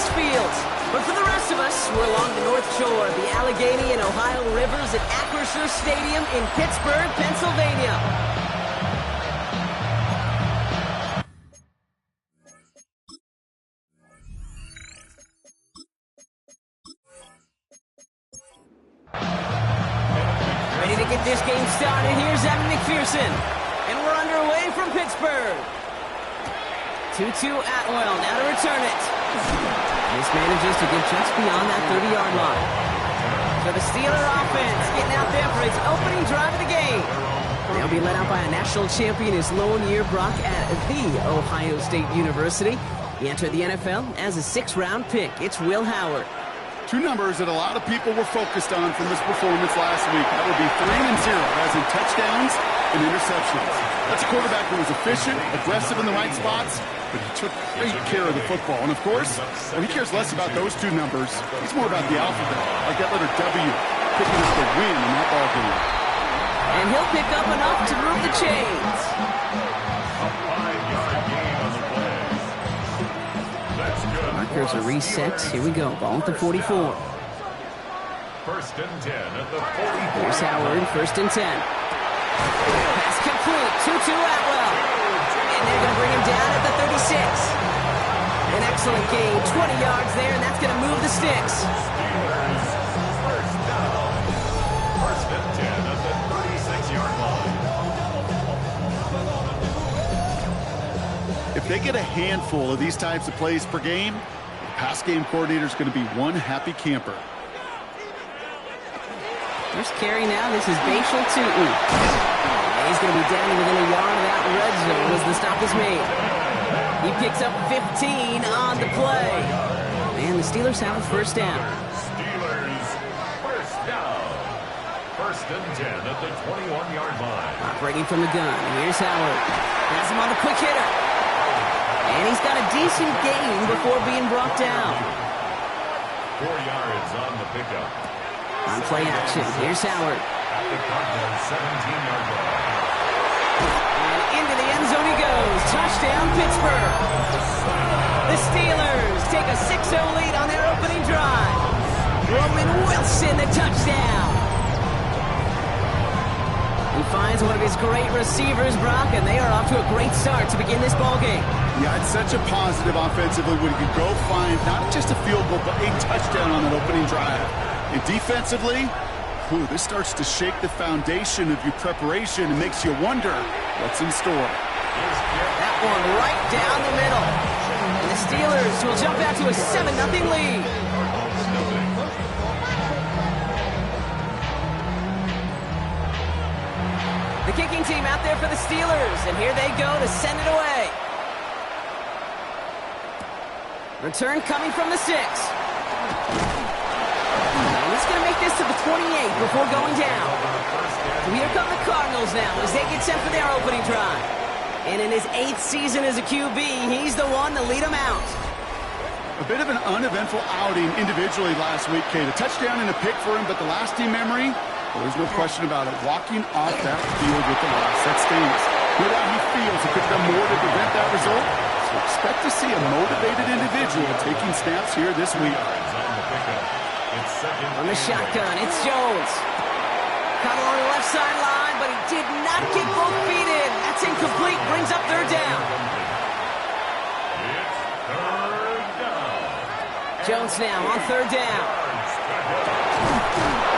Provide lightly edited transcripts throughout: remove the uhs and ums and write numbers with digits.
these fields. But for the rest of us, we're along the north shore of the Allegheny and Ohio Rivers at Acrisure Stadium in Pittsburgh, Pennsylvania. Ready to get this game started. Here's Evan McPherson. And we're underway from Pittsburgh. 2-2 Atwell, now to return it. This manages to get just beyond that 30-yard line. So the Steeler offense getting out there for its opening drive of the game. They'll be led out by a national champion, his lone year Brock at The Ohio State University. He entered the NFL as a 6th-round pick. It's Will Howard. Two numbers that a lot of people were focused on from his performance last week. That would be 3 and 0, as in touchdowns and interceptions. That's a quarterback who was efficient, aggressive in the right spots, but he took great care of the football. And, of course, he cares less about those two numbers. He's more about the alphabet, like that letter W, picking up the win in that ball game. And he'll pick up enough to move the chains. Markers are reset. Here we go. Ball at the 44. First and 10 at the 44. Here's Howard, first and 10. Pass complete. 2-2 Atwell. And they're going to bring him down at the 36. An excellent gain. 20 yards there, and that's going to move the sticks. First down. First and 10 at the 36-yard line. If they get a handful of these types of plays per game, the pass game coordinator is going to be one happy camper. First carry now. This is Bashal Tootin. He's going to be down within a yard of that red zone as the stop is made. He picks up 15 on the play. And the Steelers have a first down. Steelers first down. First and 10 at the 21-yard line. Operating from the gun. Here's Howard. Has him on the quick hitter. And he's got a decent gain before being brought down. 4 yards on the pickup. On play action, here's Howard. At the Cardinals' 17-yard line. And into the end zone he goes. Touchdown, Pittsburgh. The Steelers take a 6-0 lead on their opening drive. Roman Wilson, the touchdown. He finds one of his great receivers, Brock, and they are off to a great start to begin this ballgame. Yeah, it's such a positive offensively when you can go find not just a field goal, but a touchdown on that opening drive. And defensively, this starts to shake the foundation of your preparation and makes you wonder what's in store. That one right down the middle. And the Steelers will jump out to a 7-0 lead. The kicking team out there for the Steelers, and here they go to send it away. Return coming from the 6. And he's going to make this to the 28 before going down. So here come the Cardinals now as they get set for their opening drive. And in his 8th season as a QB, he's the one to lead them out. A bit of an uneventful outing individually last week, Kate. A touchdown and a pick for him, but the lasting memory, there's no question about it. Walking off that field with the loss, that stings. No doubt he feels he could have done more to prevent that result. So expect to see a motivated individual taking snaps here this week. On the shotgun, it's Jones. Caught along the left sideline, but he did not get both feet in. That's incomplete. Brings up third down. Jones now on third down.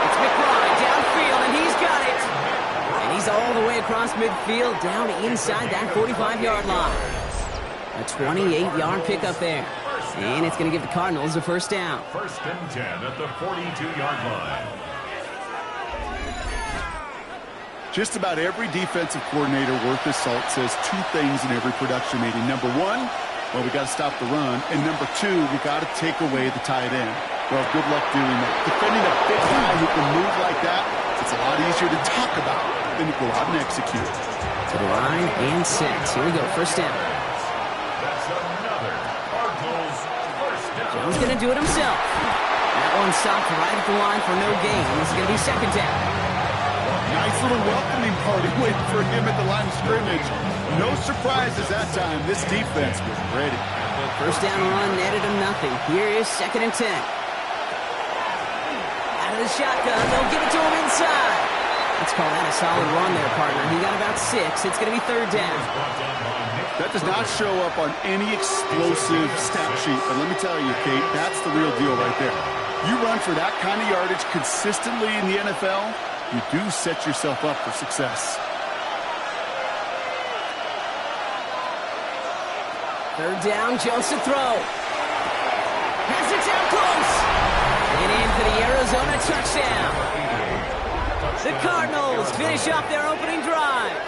It's McBride downfield, and he's got it. And he's all the way across midfield, down inside that 45-yard line. A 28-yard pickup there. And it's going to give the Cardinals a first down. First and 10 at the 42-yard line. Just about every defensive coordinator worth his salt says two things in every production meeting. Number one, well, we got to stop the run. And number two, we got to take away the tight end. Well, good luck doing that. Defending a big guy who can move like that, it's a lot easier to talk about than to go out and execute. To the line and set. Here we go, first down. That's another Cardinals first down. Jones going to do it himself. That one stopped right at the line for no gain. This is going to be second down. Nice little welcoming party waiting for him at the line of scrimmage. No surprises that time. This defense was ready. First down run netted him nothing. Here is 2nd and 10. Out of the shotgun, they'll give it to him inside. Let's call that a solid run there, partner. He got about 6. It's going to be 3rd down. That does not show up on any explosive stat sheet, but let me tell you, Kate, that's the real deal right there. You run for that kind of yardage consistently in the NFL, you do set yourself up for success. 3rd down, Jones to throw. Has it down close. And in for the Arizona touchdown. The Cardinals finish off their opening drive.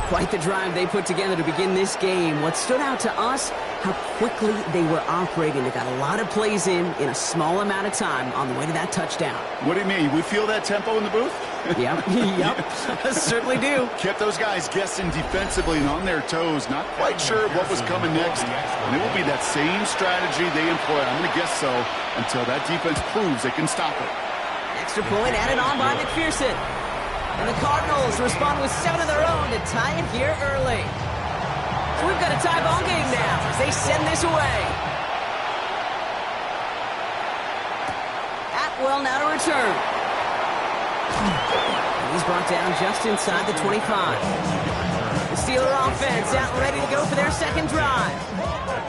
Quite the drive they put together to begin this game. What stood out to us, how quickly they were operating. They got a lot of plays in a small amount of time on the way to that touchdown. What do you mean? We feel that tempo in the booth? Yep, certainly do. Kept those guys guessing defensively and on their toes, not quite sure what was coming next. And it will be that same strategy they employ, I'm going to guess so, until that defense proves they can stop it. Extra point added on by McPherson. And the Cardinals respond with 7 of their own to tie it here early. So we've got a tie ball game now as they send this away. Atwell now to return. And he's brought down just inside the 25. The Steeler offense out and ready to go for their 2nd drive.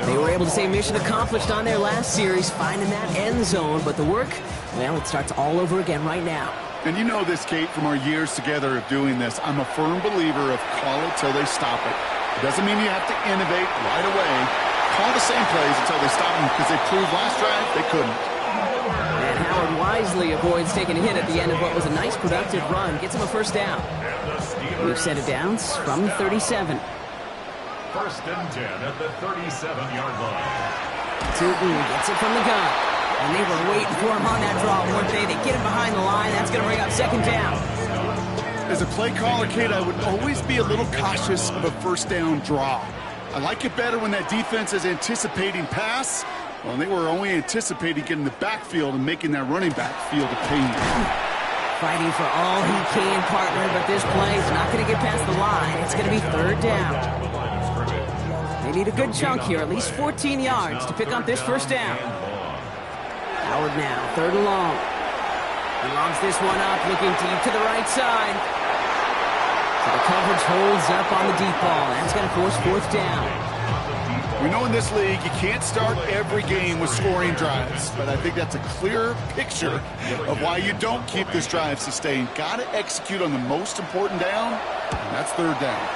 They were able to say mission accomplished on their last series, finding that end zone, but the work, well, it starts all over again right now. And you know this, Kate, from our years together of doing this. I'm a firm believer of call it till they stop it. It doesn't mean you have to innovate right away. Call the same plays until they stop them, because they proved last drive they couldn't. And Howard wisely avoids taking a hit at the end of what was a nice productive run. Gets him a 1st down. We've set it down from the 37. 1st and 10 at the 37-yard line. Tootin gets it from the gun. And they were waiting for him on that draw, weren't they? They get him behind the line. That's going to bring up 2nd down. As a play caller, Kate, I would always be a little cautious of a 1st down draw. I like it better when that defense is anticipating pass. Well, they were only anticipating getting the backfield and making that running back feel the pain. Fighting for all he can, partner, but this play is not going to get past the line. It's going to be 3rd down. They need a good chunk here, at least 14 yards to pick up this 1st down. Howard now, 3rd and long. He lobs this one up, looking deep to the right side. So the coverage holds up on the deep ball. That's going to force 4th down. We know in this league you can't start every game with scoring drives, but I think that's a clear picture of why you don't keep this drive sustained. Got to execute on the most important down, and that's 3rd down.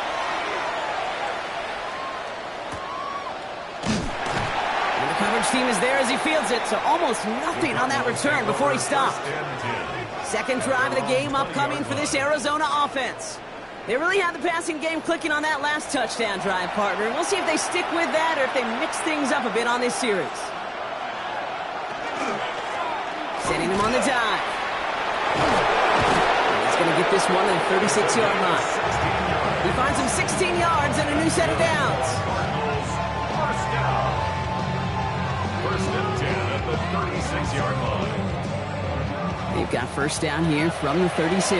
Coverage team is there as he fields it, so almost nothing on that return before he stopped. 2nd drive of the game upcoming for this Arizona offense. They really had the passing game clicking on that last touchdown drive, partner. We'll see if they stick with that or if they mix things up a bit on this series. Setting him on the dive. He's going to get this one at the 36-yard line. He finds him 16 yards and a new set of downs. 1st and 10 at the 36-yard line. They've got 1st down here from the 36.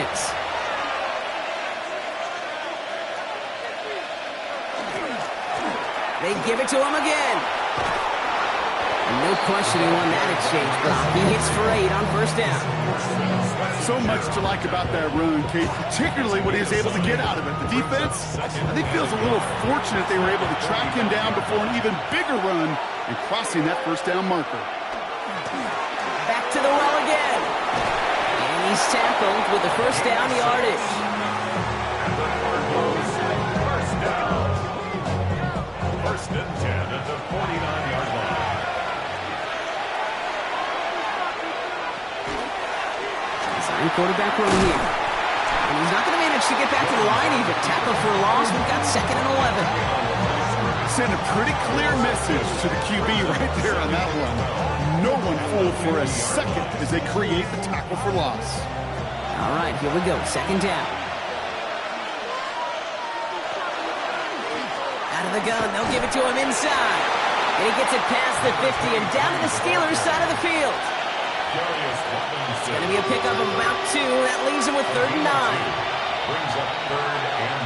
They give it to him again. No questioning on that exchange block. He hits for 8 on 1st down. So much to like about that run, Kate, particularly what he was able to get out of it. The defense, I think, feels a little fortunate they were able to track him down before an even bigger run and crossing that 1st down marker. Back to the well again. And he's tackled with the 1st down yardage. And the Cardinals, 1st down. 1st and 10 at the 49-yard line. Quarterback run here. And he's not going to manage to get back to the line even. Tackle for a loss. We've got 2nd and 11. Send a pretty clear message to the QB right there on that one. No one fooled for a second as they create the tackle for loss. All right, here we go. 2nd down. Out of the gun. They'll give it to him inside. And he gets it past the 50 and down to the Steelers' side of the field. It's going to be a pickup of about 2. That leaves him with 3rd and 9. Brings up 3rd and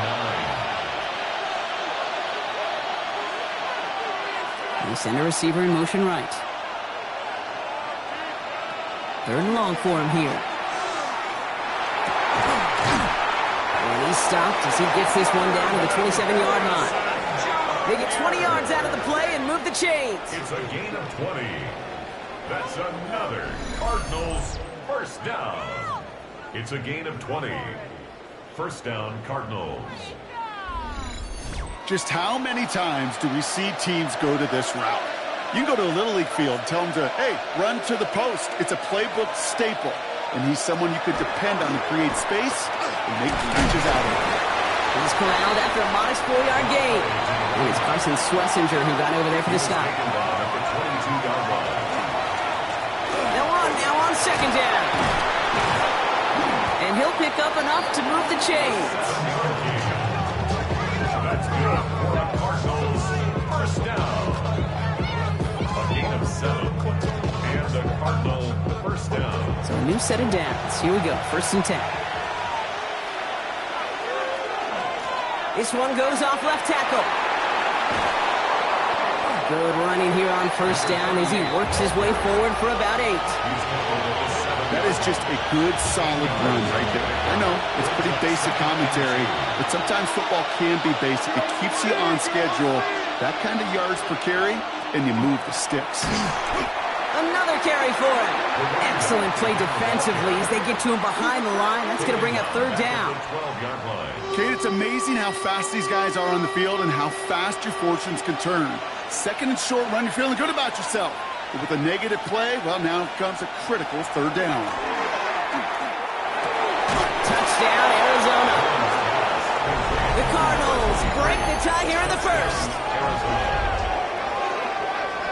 9. They send a receiver in motion right. 3rd and long for him here. And he's stopped as he gets this one down to the 27-yard line. They get 20 yards out of the play and move the chains. It's a gain of 20. That's another Cardinals first down. It's a gain of 20. First down, Cardinals. Just how many times do we see teams go to this route? You can go to a Little League field, tell them to, hey, run to the post. It's a playbook staple. And he's someone you could depend on to create space and make catches out of it. He's corralled after a modest 4-yard gain. And it's Carson Schlesinger who got over there for the stop. Now on 2nd down. And he'll pick up enough to move the chains. That's good for the Cardinals. First down. A gain of 7. And the Cardinal first down. So a new set of downs. Here we go. 1st and 10. This one goes off left tackle. Good running here on 1st down as he works his way forward for about 8. That is just a good, solid run right there. I know, it's pretty basic commentary, but sometimes football can be basic. It keeps you on schedule. That kind of yards per carry, and you move the sticks. Another carry for him. Excellent play defensively as they get to him behind the line. That's going to bring up 3rd down. Kate, it's amazing how fast these guys are on the field and how fast your fortunes can turn. 2nd and short run, you're feeling good about yourself. But with a negative play, well, now comes a critical 3rd down. Touchdown, Arizona. The Cardinals break the tie here in the 1st.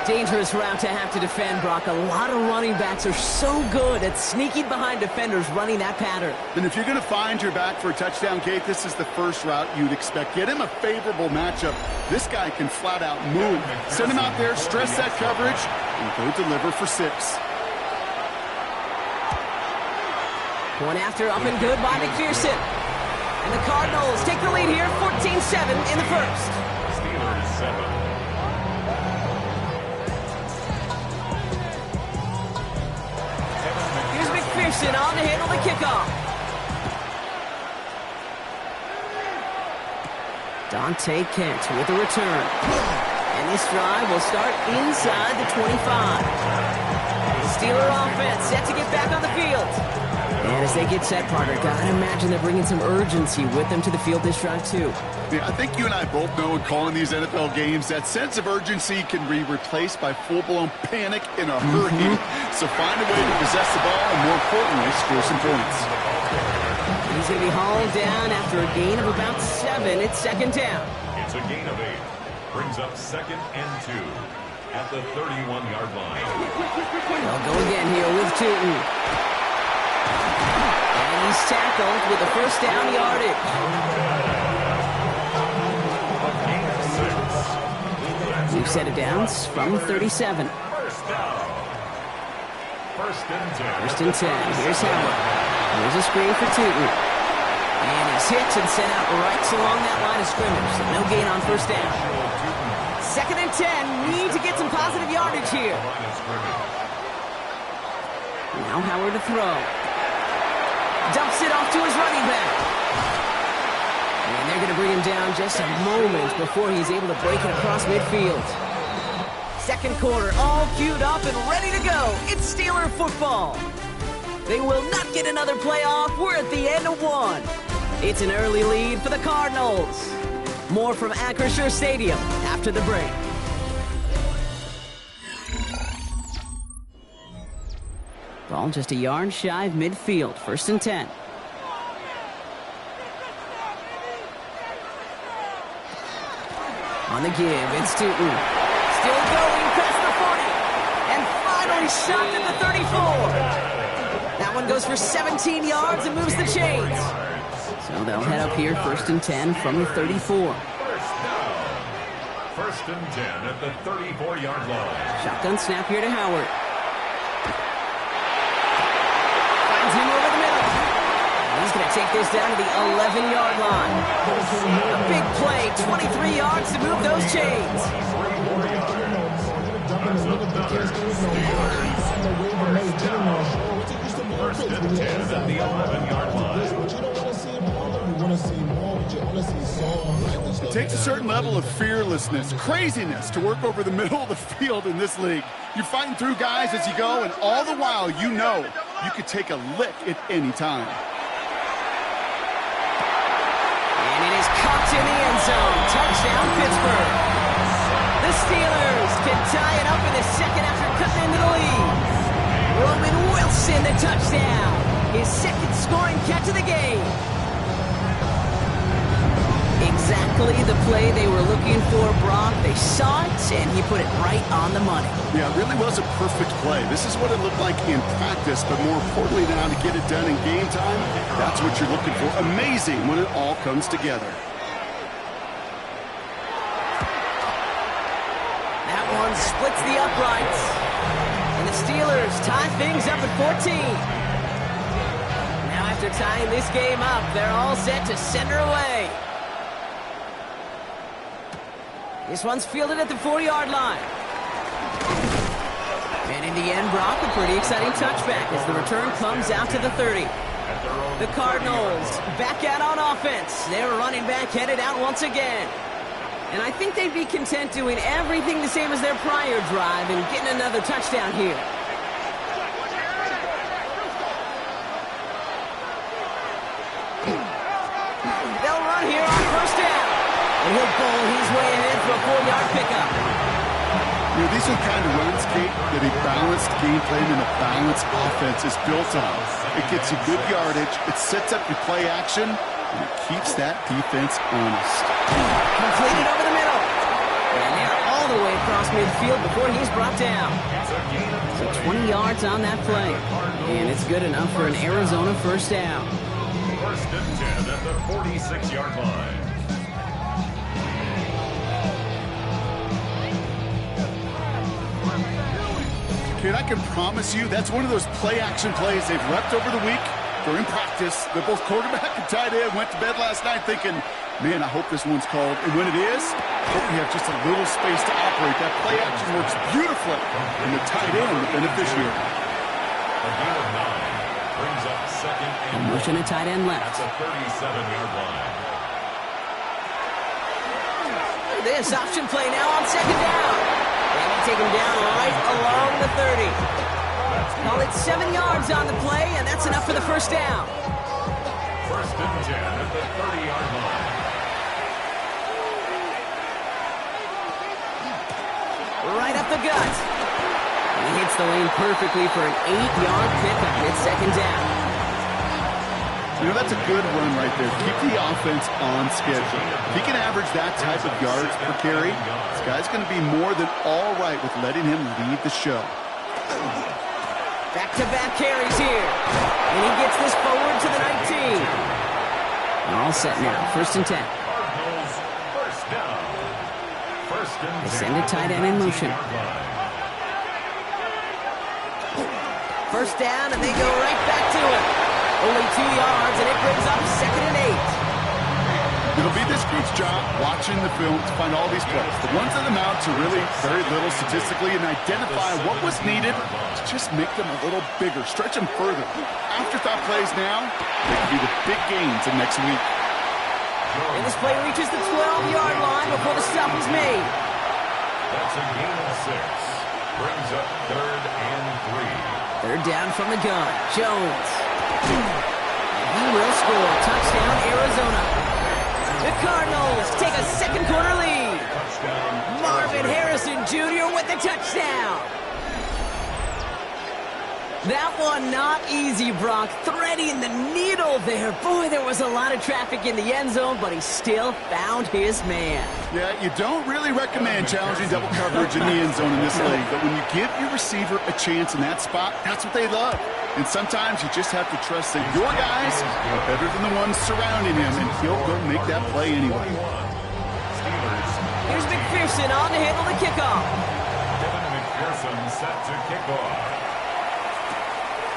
Dangerous route to have to defend, Brock. A lot of running backs are so good at sneaking behind defenders running that pattern. And if you're going to find your back for a touchdown, Kate, this is the first route you'd expect. Get him a favorable matchup. This guy can flat out move. Send him out there, stress that coverage, and go deliver for 6. One after up and good by McPherson. And the Cardinals take the lead here, 14-7 in the 1st. Steelers 7. McPherson on to handle the kickoff. Dante Kent with the return. And this drive will start inside the 25. The Steeler offense set to get back on the field. And as they get set, partner, gotta imagine they're bringing some urgency with them to the field this drive, too. Yeah, I think you and I both know in calling these NFL games that sense of urgency can be replaced by full-blown panic in a hurry. So find a way to possess the ball and, more importantly, score some points. He's going to be hauled down after a gain of about 7. It's 2nd down. It's a gain of 8. Brings up 2nd and 2 at the 31-yard line. They'll go again here with Tootin. And he's tackled with the 1st down yardage. New set of downs from 37. First down. 1st and 10. 1st and 10. Here's Howard. Here's a screen for Tootin. And he's hit and sent out right along that line of scrimmage. So no gain on 1st down. 2nd and 10. Need to get some positive yardage here. Now Howard to throw. Dumps it off to his running back. And they're going to bring him down just a moment before he's able to break it across midfield. 2nd quarter, all queued up and ready to go. It's Steeler football. They will not get another playoff. We're at the end of 1. It's an early lead for the Cardinals. More from Acrisure Stadium after the break. Ball just a yard shy of midfield. 1st and 10. On the give, it's Tootin. Still going past the 40. And finally shot at the 34. That one goes for 17 yards and moves the chains. So they'll head up here 1st and 10 from the 34. 1st and 10 at the 34-yard line. Shotgun snap here to Howard. Finds him over the middle. He's going to take this down to the 11-yard line. A big play, 23 yards to move those chains. That's another Steelers. First and 10 at the 11-yard line. It takes a certain level of fearlessness, craziness to work over the middle of the field in this league. You're fighting through guys as you go, and all the while you know you could take a lick at any time. And it is caught in the end zone. Touchdown, Pittsburgh. The Steelers can tie it up in a second after cutting into the lead. Roman Wilson, the touchdown. His second scoring catch of the game. Exactly the play they were looking for, Brock. They saw it, and he put it right on the money. Yeah, it really was a perfect play. This is what it looked like in practice, but more importantly now to get it done in game time, that's what you're looking for. Amazing when it all comes together. That one splits the uprights. And the Steelers tie things up at 14. Now after tying this game up, they're all set to send her away. This one's fielded at the 40-yard line. And in the end, Brock, a pretty exciting touchback as the return comes out to the 30. The Cardinals back out on offense. Their running back headed out once again. And I think they'd be content doing everything the same as their prior drive and getting another touchdown here. They'll run here on first down. And he'll bowl his way ahead for a 4-yard pickup. You know, these are the kind of runs, Kate, that a balanced game plan and a balanced offense is built on. It gets you good yardage, it sets up your play action, and it keeps that defense honest. Completed over the middle. And they're all the way across midfield before he's brought down. So 20 yards on that play. And it's good enough for an Arizona first down. First and 10 at the 46-yard line. Kate, I can promise you that's one of those play-action plays they've repped over the week. They're in practice. They're both quarterback and tight end. Went to bed last night thinking, man, I hope this one's called. And when it is, I hope we have just a little space to operate. That play action works beautifully. And the tight end, the beneficiary. A gain of 9 brings up second and Motion a tight end left. That's a 37-yard line. This option play now on second down. And they take him down right along the 30. Call it 7 yards on the play, and that's enough for the first down. First and 10 at the 30-yard line. Right up the gut. And he hits the lane perfectly for an 8-yard pickup. It's second down. You know, that's a good run right there. Keep the offense on schedule. If he can average that type of yards per carry, this guy's going to be more than all right with letting him lead the show. Back-to-back carries here. And he gets this forward to the 19. All set now. First and 10. Cardinals first down. First and 10. They send a tight end in motion. First down, and they go right back to it. Only 2 yards, and it brings up second and 8. It'll be this group's job watching the film to find all these plays. The ones that amount to really very little statistically and identify what was needed to just make them a little bigger, stretch them further. Afterthought plays now, they can be the big gains of next week. And this play reaches the 12-yard line before the stop is made. That's a gain of 6. Brings up third and 3. Third down from the gun. Jones. He will score. Touchdown, Arizona. The Cardinals take a second quarter lead. Marvin Harrison Jr. with the touchdown. That one not easy, Brock. Threading the needle there. Boy, there was a lot of traffic in the end zone, but he still found his man. Yeah, you don't really recommend challenging double coverage in the end zone in this league, but when you give your receiver a chance in that spot, that's what they love. And sometimes you just have to trust that your guys are better than the ones surrounding him, and he'll go make that play anyway. Here's McPherson on to handle the kickoff. Kevin McPherson set to kick off.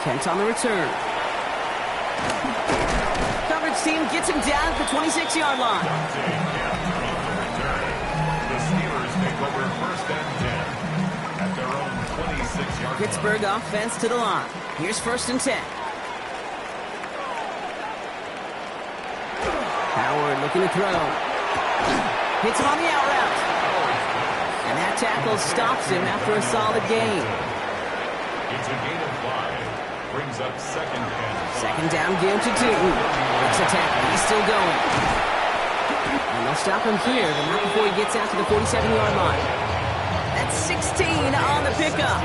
Kent on the return. Coverage team gets him down at the 26-yard line. The Steelers take over first and 10 at their Pittsburgh offense to the line. Here's 1st and 10. Howard looking to throw. Hits him on the out route. And that tackle stops him after a solid gain. It's a gain of 5. Brings up 2nd and 5. Second down, give to Tootin. It's a tackle. He's still going. And they'll stop him here, but not before he gets out to the 47-yard line. That's 16 on the pickup.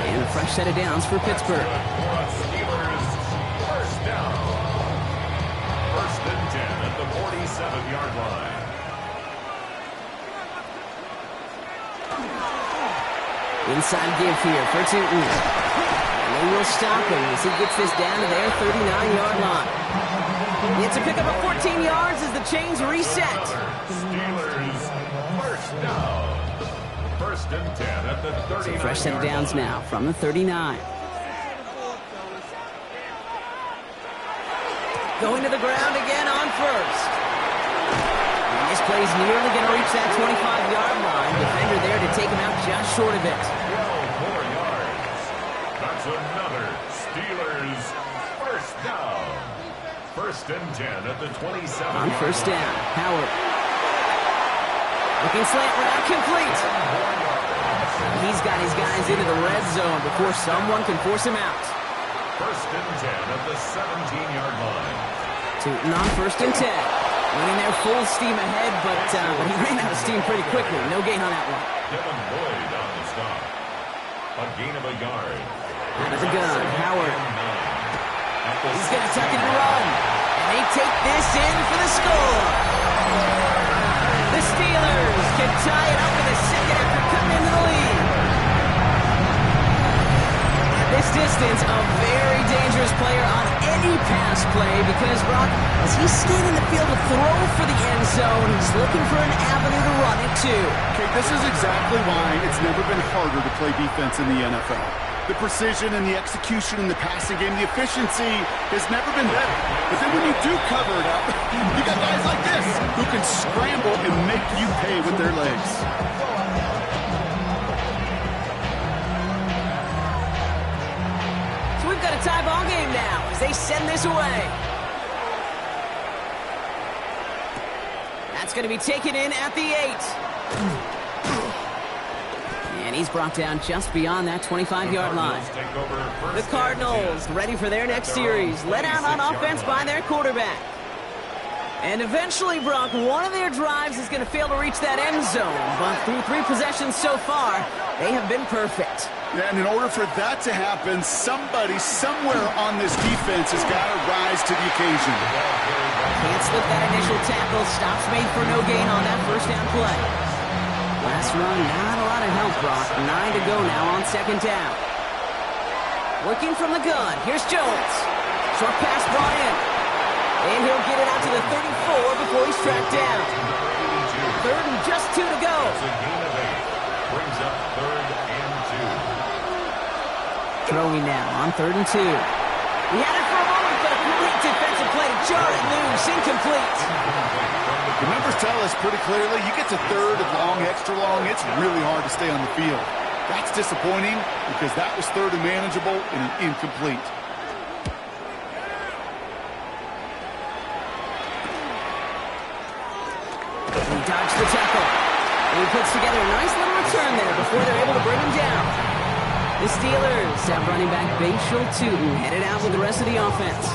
And a fresh set of downs for Pittsburgh. Steelers, 1st down. 1st and 10 at the 47-yard line. Inside give here for Tootin. And they will stop him as he gets this down to their 39-yard line. It's a pickup of 14 yards as the chains reset. Steelers, 1st down. 1st and 10 at the 39. So fresh set of downs now from the 39. Going to the ground again on 1st. And this play's nearly going to reach that 25-yard line. Defender there to take him out just short of it. 4 yards. That's another Steelers 1st down. 1st and 10 at the 27. On 1st down, Howard. Looking slant route, complete. He's got his guys into the red zone before someone can force him out. 1st and 10 at the 17-yard line. Tootin on 1st and 10. Went in there full steam ahead, but he ran out of steam pretty quickly. No gain on that one. Devin Lloyd on the stop. A gain of a yard. Out of the gun, Howard. He's going to tuck it and run. And they take this in for the score. The Steelers can tie it up in a second after cutting into the lead. At this distance, a very dangerous player on any pass play because, Brock, as he's scanning the field to throw for the end zone, he's looking for an avenue to run it to. Okay, this is exactly why it's never been harder to play defense in the NFL. The precision and the execution in the passing game, the efficiency has never been better. But then when you do cover it up, you got guys like this who can scramble and make you pay with their legs. So we've got a tie ball game now as they send this away. That's going to be taken in at the 8. And he's brought down just beyond that 25-yard line. The Cardinals ready for their next series. Let out on offense by their quarterback. And eventually, Brock, one of their drives is going to fail to reach that end zone. But through 3 possessions so far, they have been perfect. Yeah, and in order for that to happen, somebody somewhere on this defense has got to rise to the occasion. Can't slip that initial tackle. Stops made for no gain on that 1st down play. Last run, not a lot of help, Brock. 9 to go now on 2nd down. Working from the gun. Here's Jones. Short pass brought in. And he'll get it out to the 34 before he's tracked down. 3rd and just 2 to go. It's a gain of 8. Brings up 3rd and 2. Throwing now on 3rd and 2. He had it for a moment, but a great defensive play to jar it loose. Incomplete. The numbers tell us pretty clearly, you get to 3rd and long, extra long, it's really hard to stay on the field. That's disappointing because that was 3rd and manageable and an incomplete. He dodged the tackle. And he puts together a nice little return there before they're able to bring him down. The Steelers have running back Bashal Tootin headed out with the rest of the offense.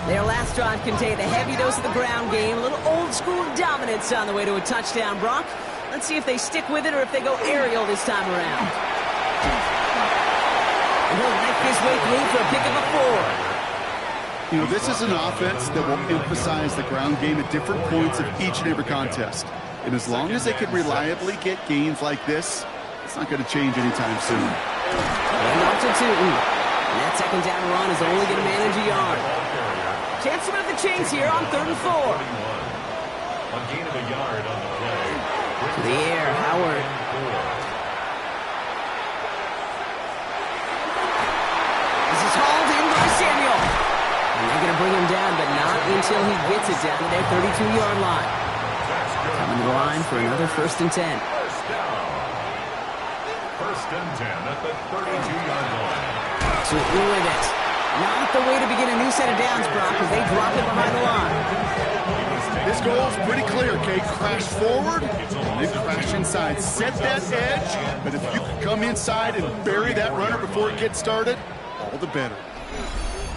Their last drive contained a heavy dose of the ground game, a little old-school dominance on the way to a touchdown. Brock, let's see if they stick with it or if they go aerial this time around. And he'll make his way through for a pickup of 4. You know, this is an offense that will emphasize the ground game at different points of each and every contest. And as long as they can reliably get gains like this, it's not going to change anytime soon. And off to Tootin. And that 2nd down run is only going to manage a yard. Chance to move the chains here on 3rd and 4. A gain of a yard on the play. To the air, Howard. This is hauled in by Samuel. And they're going to bring him down, but not until he gets it down to their 32-yard line. Coming to the line for another 1st and 10. First and 10 at the 32-yard line. Absolutely with it. Not the way to begin a new set of downs, Brock, as they drop it behind the line. This goal is pretty clear, Kate. Crash forward, and then crash inside. Set that edge, but if you can come inside and bury that runner before it gets started, all the better.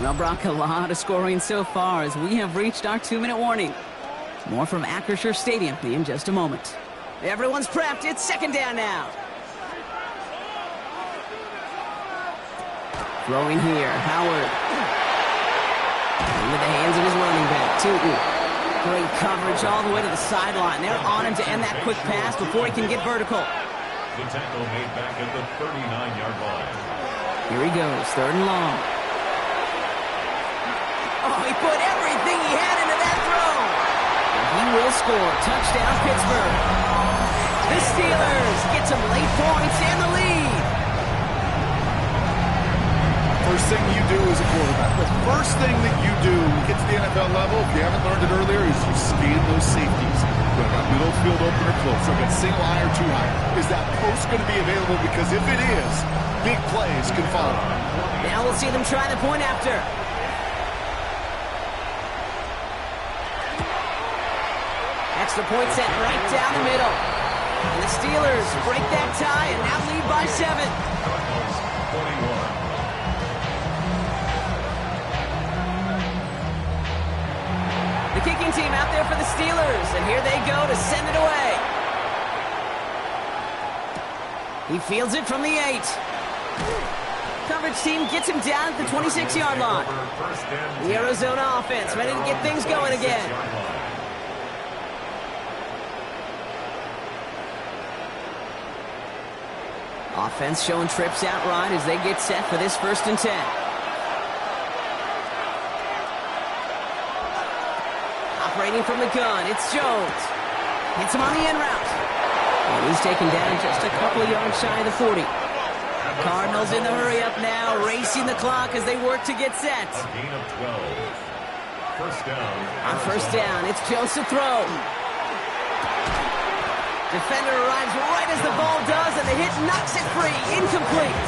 Well, Brock, a lot of scoring so far as we have reached our 2-minute warning. More from Acrisure Stadium in just a moment. Everyone's prepped. It's second down now. Throwing here, Howard. Into the hands of his running back, Tootin. Great coverage all the way to the sideline. They're on him to end that quick pass before he can get vertical. The tackle made back at the 39-yard line. Here he goes, third and long. Oh, he put everything he had into that throw. And he will score. Touchdown, Pittsburgh. The Steelers get some late points and the lead. First thing you do as a quarterback, the first thing that you do when you get to the NFL level, if you haven't learned it earlier, is you scan those safeties. I've got middle field open or close. I've got single high or two high. Is that post going to be available? Because if it is, big plays can follow. Now we'll see them try the point after. Extra point set right down the middle. And the Steelers break that tie and now lead by 7. Cardinals 21. The kicking team out there for the Steelers, and here they go to send it away. He fields it from the 8. Coverage team gets him down at the 26-yard line. The Arizona offense ready to get things going again. Offense showing trips out right as they get set for this 1st and 10. Operating from the gun, it's Jones. Hits him on the end route. And he's taken down just a couple of yards shy of the 40. Cardinals in the hurry up now, racing the clock as they work to get set. A gain of 12. First down. On first down, it's Jones to throw. Defender arrives right as the ball does, and the hit knocks it free. Incomplete.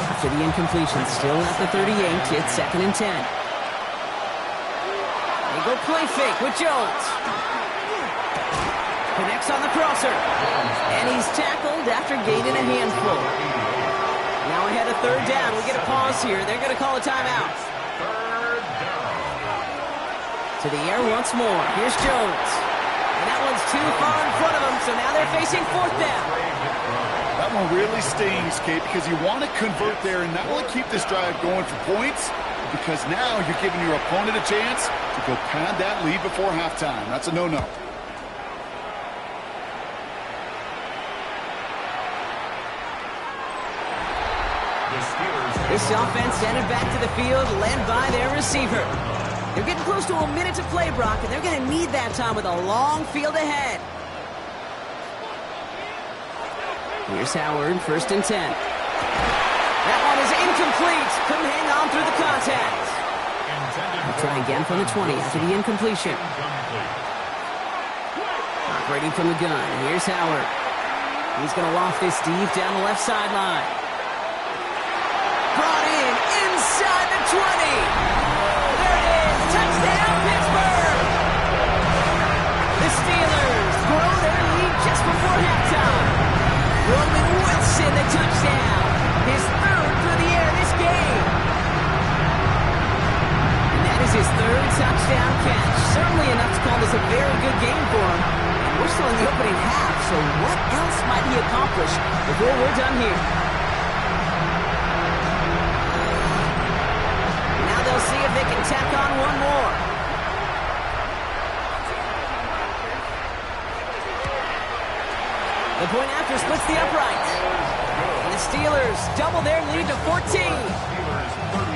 After the incompletion, still at the 38, it's 2nd and 10. They go play fake with Jones. Connects on the crosser. And he's tackled after gaining a handful. Now ahead of 3rd down. We get a pause here. They're going to call a timeout. To the air once more. Here's Jones. And that one's too far in front of him, so now they're facing 4th down. That one really stings, Kate, because you want to convert there and not only keep this drive going for points, because now you're giving your opponent a chance to go pad that lead before halftime. That's a no-no. This offense sent it back to the field, led by their receiver. They're getting close to a minute to play, Brock, and they're going to need that time with a long field ahead. Here's Howard, 1st and 10. That one is incomplete. Couldn't hang on through the contact. They'll try again from the 20 after the incompletion. Operating from the gun. Here's Howard. He's going to loft this deep down the left sideline. Brought in inside the 20. There it is. Touchdown, Pittsburgh. The Steelers grow their lead just before halftime. Roman Wilson, the touchdown. His 3rd through the air this game. And that is his 3rd touchdown catch. Certainly enough to call this a very good game for him. And we're still in the opening half, so what else might he accomplish before we're done here? Now they'll see if they can tack on one more. The point after splits the upright. And the Steelers double their lead to 14. Steelers 35,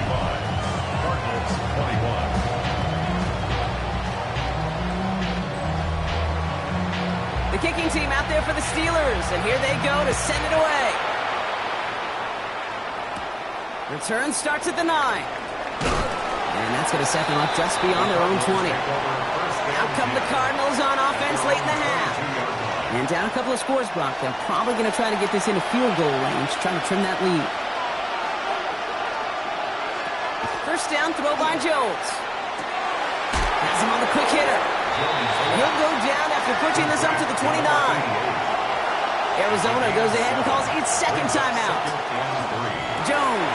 Cardinals 21. The kicking team out there for the Steelers, and here they go to send it away. Return starts at the 9. And that's going to set them up just beyond their own 20. Out come the Cardinals on offense late in the half. And down a couple of scores, Brock. They're probably going to try to get this into field goal range, trying to trim that lead. First down, throw by Jones. Has him on the quick hitter. He'll go down after pushing this up to the 29. Arizona goes ahead and calls its second timeout. Jones.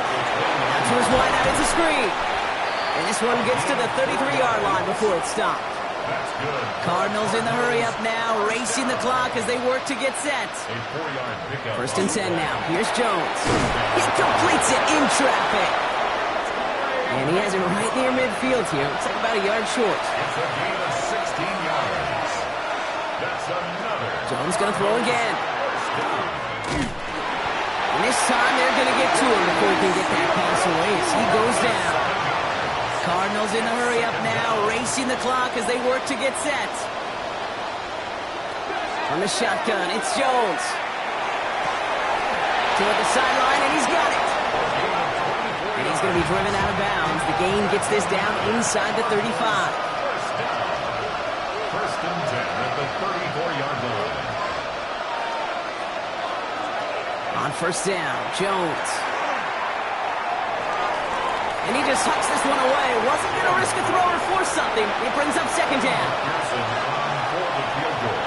Out to his wideout, it's a screen. And this one gets to the 33-yard line before it stops. Cardinals in the hurry up now, racing the clock as they work to get set. First and 10 now. Here's Jones. He completes it in traffic. And he has it right near midfield here. Looks like about a yard short. It's a gain of 16 yards. That's another. Jones going to throw again. And this time they're going to get to him before he can get that pass away as he goes down. Cardinals in the hurry up now, racing the clock as they work to get set. From the shotgun, it's Jones. Toward the sideline, and he's got it. And he's going to be driven out of bounds. The gain gets this down inside the 35. First and 10 at the 34-yard line. On first down, Jones. And he just hucks this one away. Wasn't going to risk a throw or force something. It brings up second down. Pearson on for the field goal.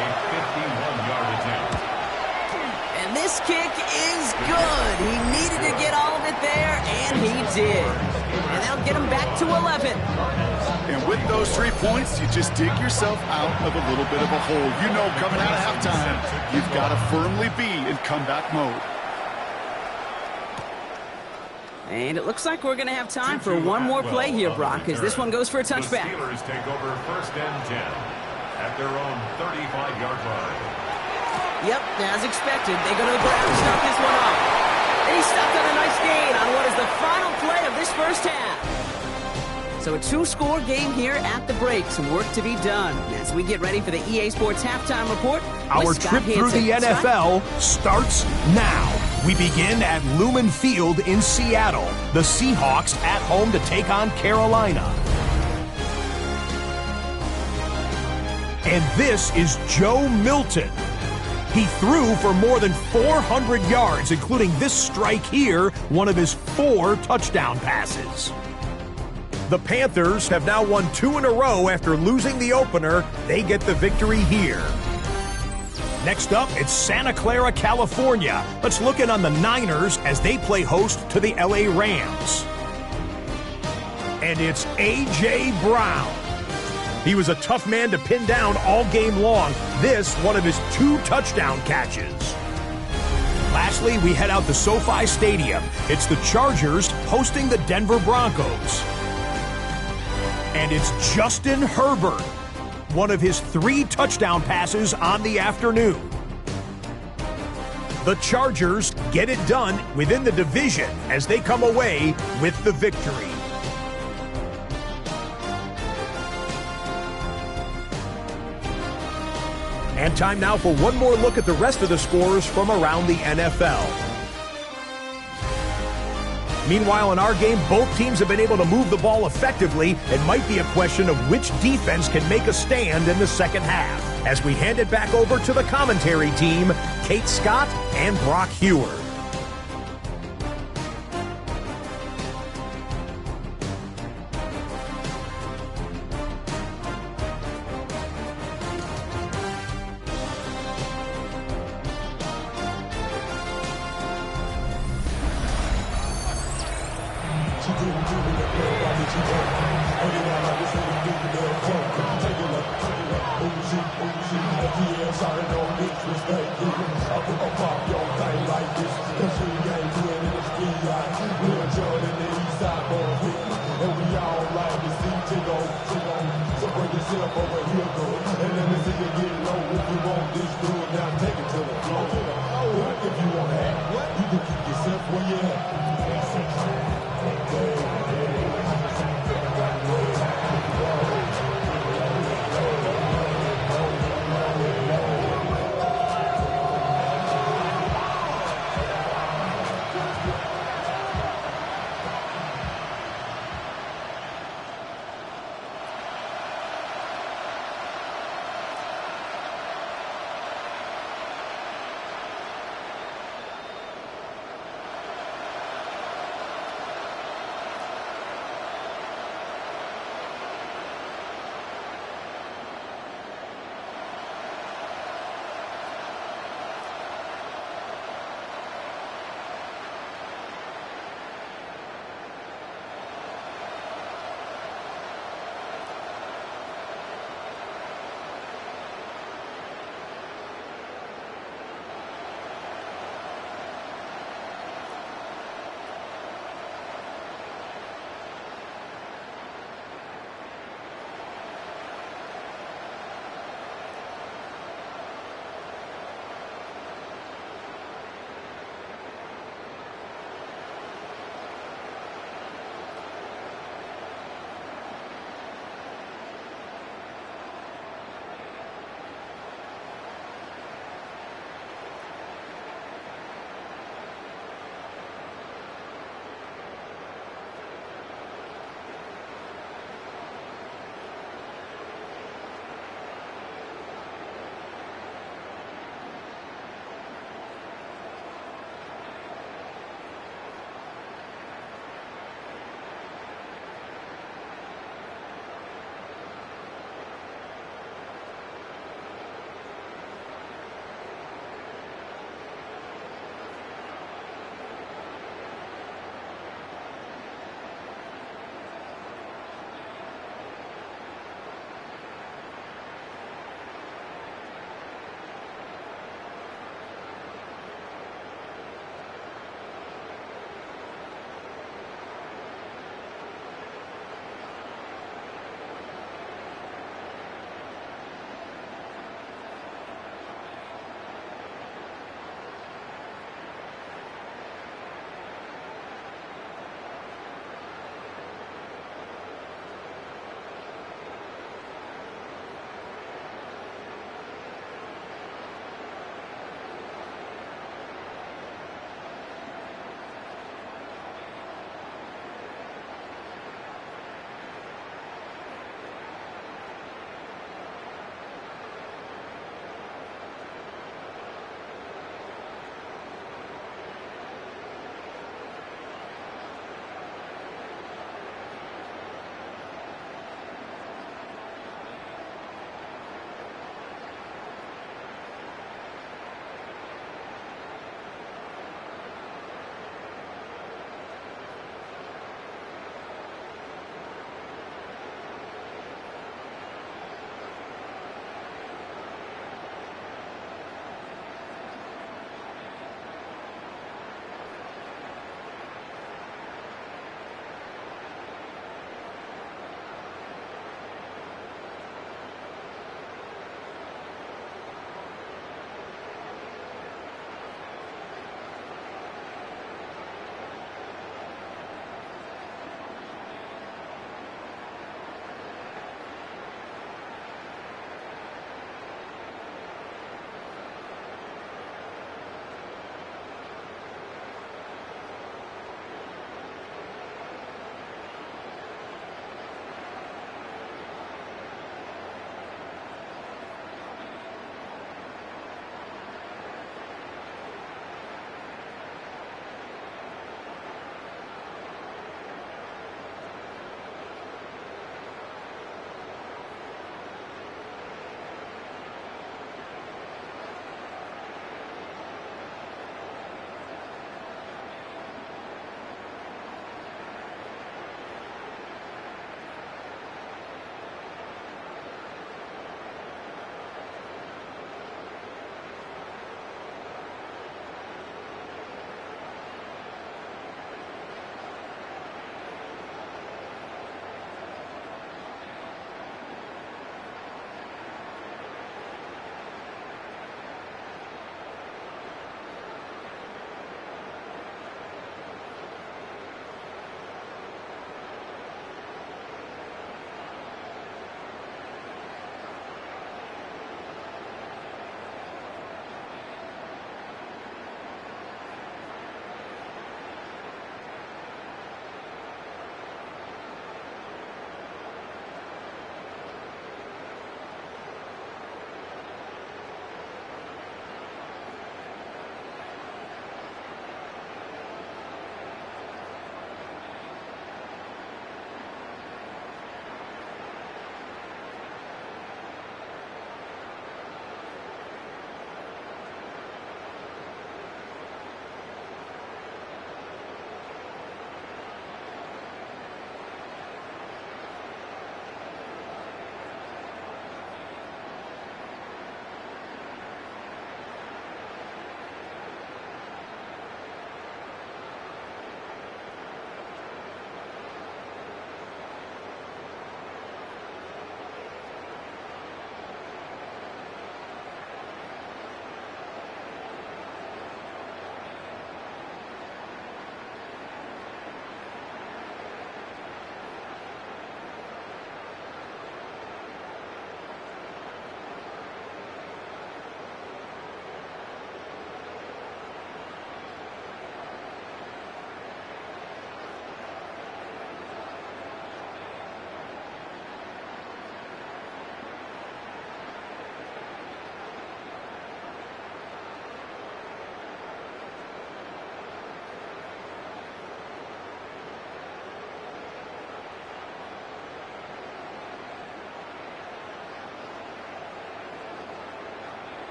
A 51-yard attempt. And this kick is good. He needed to get all of it there, and he did. And that'll get him back to 11. And with those 3 points, you just dig yourself out of a little bit of a hole. You know, coming out of halftime, you've got to firmly be in comeback mode. And it looks like we're going to have time for one more play here, Brock, as this one goes for a touchback. The Steelers take over first and 10 at their own 35-yard line. Yep, as expected, they go to the ground and stop this one off. And he stopped on a nice gain on what is the final play of this first half. So a 2-score game here at the break. Some work to be done as we get ready for the EA Sports Halftime Report. Our trip through the NFL starts now. We begin at Lumen Field in Seattle. The Seahawks at home to take on Carolina. And this is Joe Milton. He threw for more than 400 yards, including this strike here, one of his 4 touchdown passes. The Panthers have now won 2 in a row after losing the opener. They get the victory here. Next up, it's Santa Clara, California. Let's look in on the Niners as they play host to the LA Rams. And it's A.J. Brown. He was a tough man to pin down all game long. This, one of his 2 touchdown catches. Lastly, we head out to SoFi Stadium. It's the Chargers hosting the Denver Broncos. And it's Justin Herbert. One of his 3 touchdown passes on the afternoon. The Chargers get it done within the division as they come away with the victory. And time now for one more look at the rest of the scores from around the NFL. Meanwhile, in our game, both teams have been able to move the ball effectively. It might be a question of which defense can make a stand in the second half. As we hand it back over to the commentary team, Kate Scott and Brock Heward.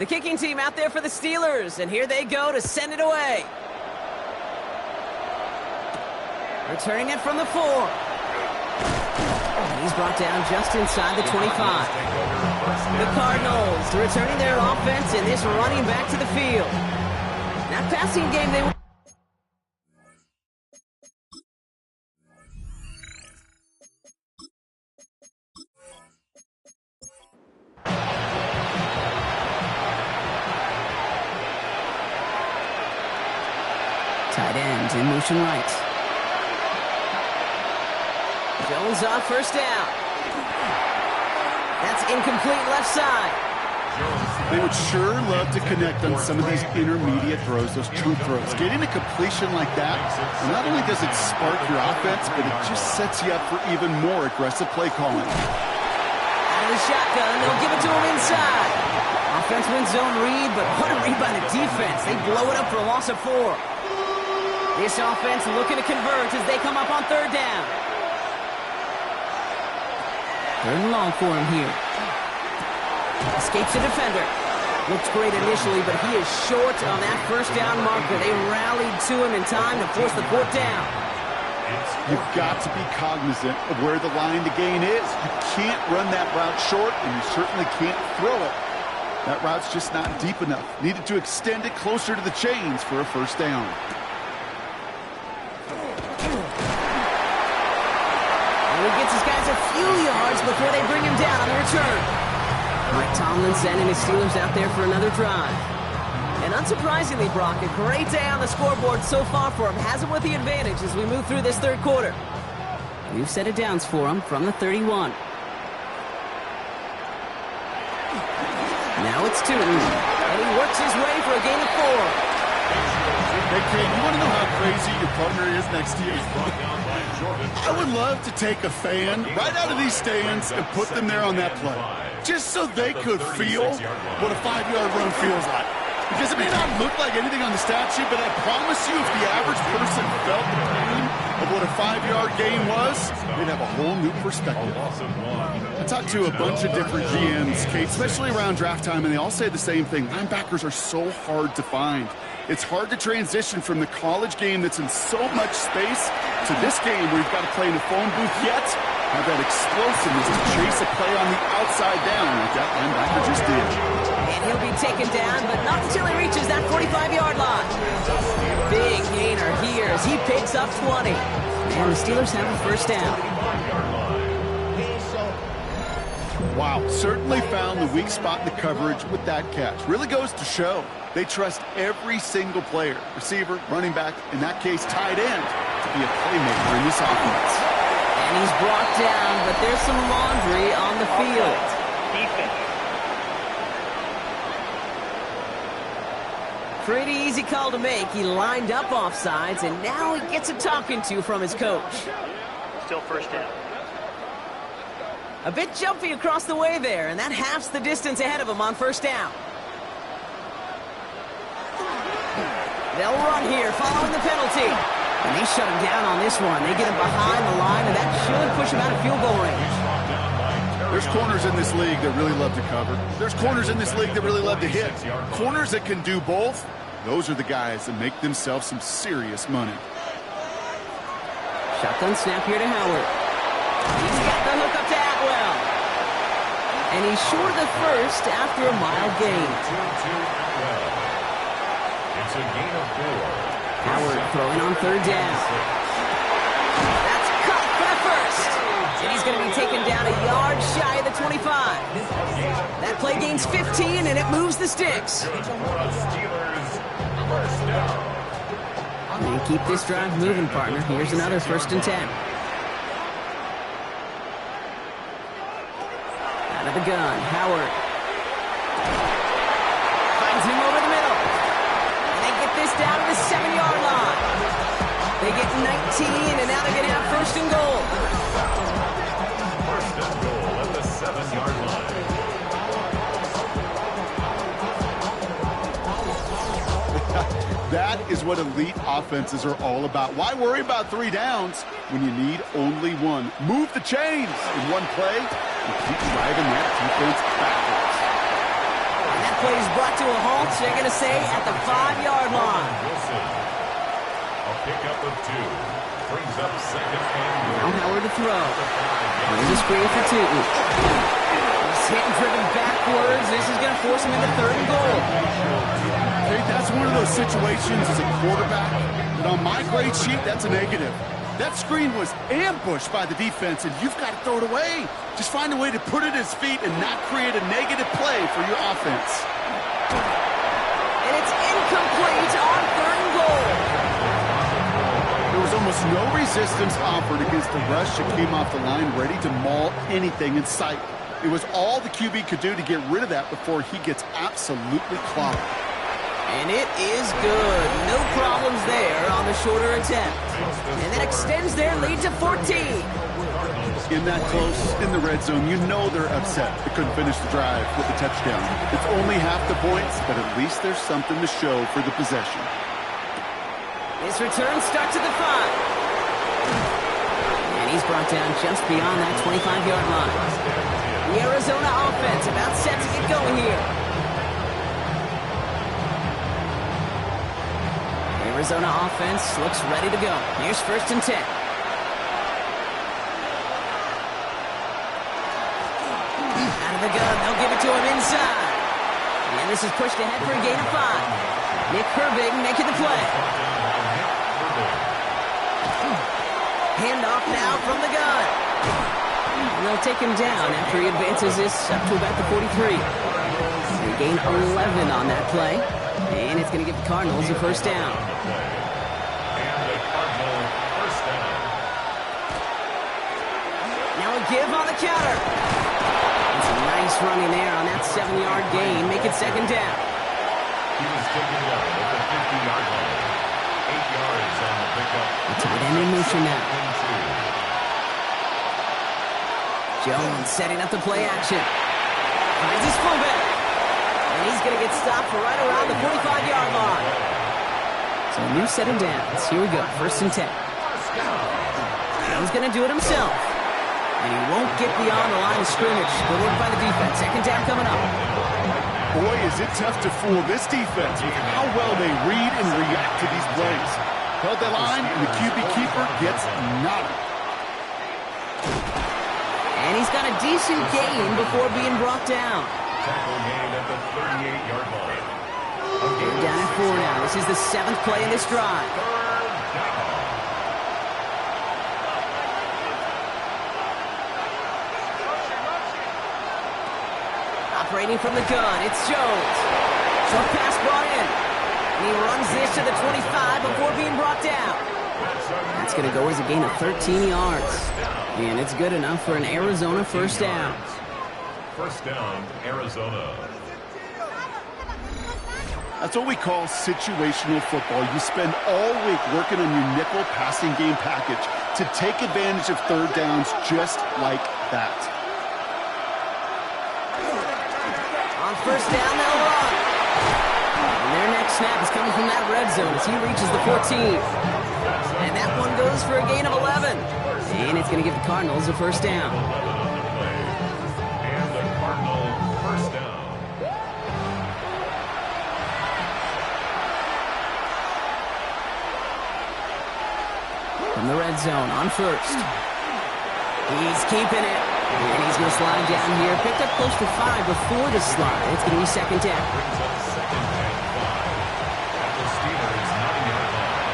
The kicking team out there for the Steelers, and here they go to send it away. Returning it from the 4. He's brought down just inside the 25. The Cardinals returning their offense and this running back to the field. That passing game they were... Tight end in motion right. Jones on first down. That's incomplete left side. They would sure love to connect on some of these intermediate throws, those true throws. Getting a completion like that, not only does it spark your offense, but it just sets you up for even more aggressive play calling. Out of the shotgun, they'll give it to him inside. Offense wins zone read, but what a read by the defense. They blow it up for a loss of 4. This offense looking to convert as they come up on third down. Third and long for him here. Escapes the defender. Looks great initially, but he is short on that first down marker. They rallied to him in time to force the fourth down. You've got to be cognizant of where the line to gain is. You can't run that route short, and you certainly can't throw it. That route's just not deep enough. Needed to extend it closer to the chains for a first down. He gets his guys a few yards before they bring him down on the return. Mike Tomlin sending his Steelers out there for another drive. And unsurprisingly, Brock, a great day on the scoreboard so far for him. Has him with the advantage as we move through this third quarter. New set of downs for him from the 31. Now it's Tootin, and he works his way for a gain of 4. Hey, Kate, you want to know how crazy your partner is next to you? I would love to take a fan right out of these stands and put them there on that play, just so they could feel what a 5-yard run feels like. Because it may not look like anything on the stat sheet, but I promise you if the average person felt the pain of what a 5-yard gain was, they'd have a whole new perspective. I talked to a bunch of different GMs, Kate, especially around draft time, and they all say the same thing. Linebackers are so hard to find. It's hard to transition from the college game that's in so much space to this game where you've got to play in a phone booth, yet have that explosiveness to chase a play on the outside down like that linebacker just did. And he'll be taken down, but not until he reaches that 45-yard line. Big gainer here as he picks up 20. And the Steelers have a first down. Wow, certainly found the weak spot in the coverage with that catch. Really goes to show they trust every single player, receiver, running back, in that case, tight end, to be a playmaker in this offense. And he's brought down, but there's some laundry on the field. Pretty easy call to make. He lined up offsides, and now he gets a talking to from his coach. Still first down. A bit jumpy across the way there, and that halves the distance ahead of him on first down. They'll run here following the penalty. And they shut him down on this one. They get him behind the line, and that should push him out of field goal range. There's corners in this league that really love to cover. There's corners in this league that really love to hit. Corners that can do both, those are the guys that make themselves some serious money. Shotgun snap here to Howard. He's got the hook up to Atwell. And he's short of the first after a mild gain. It's a gain of 4. Howard throwing on third down. That's cut for the first. And he's going to be taken down a yard shy of the 25. That play gains 15, and it moves the sticks. And keep this drive moving, partner. Here's another 1st and 10. Out of the gun, Howard. Finds him over the middle. And they get this down to the 7-yard line. They get 19, and now they're going to have 1st and goal. 1st and goal at the 7-yard line. That is what elite offenses are all about. Why worry about 3 downs when you need only 1? Move the chains in one play and keep driving that defense backwards. And that play is brought to a halt. They're going to say at the 5-yard line. Wilson. A pickup of 2. Brings up second and Now Howard to throw. Here's a screen for Tootin. He's hit and driven backwards. This is going to force him into 3rd and goal. Hey, that's one of those situations as a quarterback that on my grade sheet, that's a negative. That screen was ambushed by the defense, and you've got to throw it away. Just find a way to put it at his feet and not create a negative play for your offense. And it's incomplete on 3rd and goal. There was almost no resistance offered against the rush that came off the line ready to maul anything in sight. It was all the QB could do to get rid of that before he gets absolutely clobbered. And it is good. No problems there on the shorter attempt. And that extends their lead to 14. In that close, in the red zone, you know they're upset they couldn't finish the drive with the touchdown. It's only half the points, but at least there's something to show for the possession. His return starts at the 5. And he's brought down just beyond that 25-yard line. The Arizona offense about set to get going here. Arizona offense looks ready to go. Here's 1st and 10. Out of the gun, they'll give it to him inside. And this is pushed ahead for a gain of 5. Nick Herbig making the play. Handoff now from the gun. And they'll take him down after he advances this up to about the 43. They gain 11 on that play. And it's going to give the Cardinals a 1st down. Now a give on the counter. It's a nice running there on that 7-yard gain. Make it 2nd down. He was taken down at the 50-yard line. 8 yards on the pickup. The tight end in motion now. Jones setting up the play action. Finds his fullback. And he's going to get stopped for right around the 45-yard line. So a new set of downs. Here we go. 1st and 10. Jones going to do it himself. And he won't get beyond the line of scrimmage. Good work by the defense. 2nd down coming up. Boy, is it tough to fool this defense with how well they read and react to these plays. Held that line, and the QB keeper gets nada. And he's got a decent gain before being brought down. Tackle gain at the 38-yard line. They're down at 4 now. This is the 7th play in this drive. Operating from the gun, it's Jones. Short pass brought in. And he runs this to the 25 before being brought down. That's going to go as a gain of 13 yards. And it's good enough for an Arizona 1st down. 1st down, Arizona. That's what we call situational football. You spend all week working on your nickel passing game package to take advantage of 3rd downs just like that. On 1st down, they'll run. And their next snap is coming from that red zone as he reaches the 14. And that one goes for a gain of 11. And it's going to give the Cardinals a 1st down. And the Cardinal 1st down. From the red zone on 1st. He's keeping it. And he's going to slide down here. Picked up close to 5 before the slide. It's going to be 2nd down. Brings up 2nd and 5. At the Steelers' 9-yard line.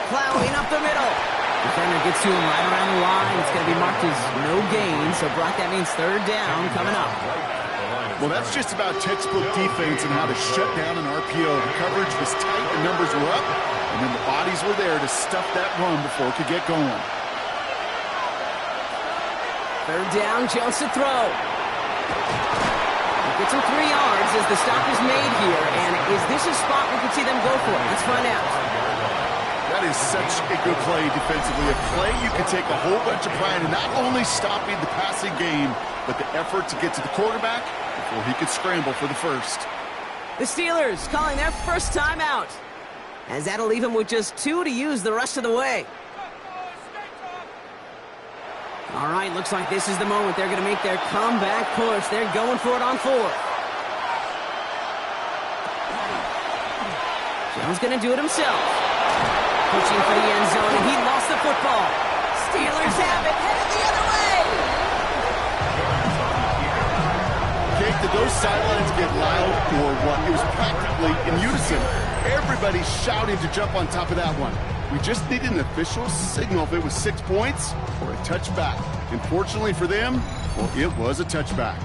Plowing up the middle. Defender gets to him right around the line. It's going to be marked as no gain. So, Brock, that means 3rd down coming up. Well, that's just about textbook defense and how to shut down an RPO. The coverage was tight, the numbers were up, and then the bodies were there to stuff that run before it could get going. 3rd down, Jones to throw. Gets him 3 yards as the stop is made here. And is this a spot we could see them go for? Let's find out. That is such a good play defensively. A play you can take a whole bunch of pride in not only stopping the passing game, but the effort to get to the quarterback before he could scramble for the 1st. The Steelers calling their 1st timeout, as that'll leave them with just 2 to use the rest of the way. All right, looks like this is the moment. They're going to make their comeback push. They're going for it on 4th. Jones going to do it himself. Pushing for the end zone, and he lost the football. Steelers have it, headed the other way. Jake, did those sidelines get loud or what? It was practically in unison. Everybody shouting to jump on top of that one. We just needed an official signal if it was 6 points or a touchback. Unfortunately for them, well, it was a touchback.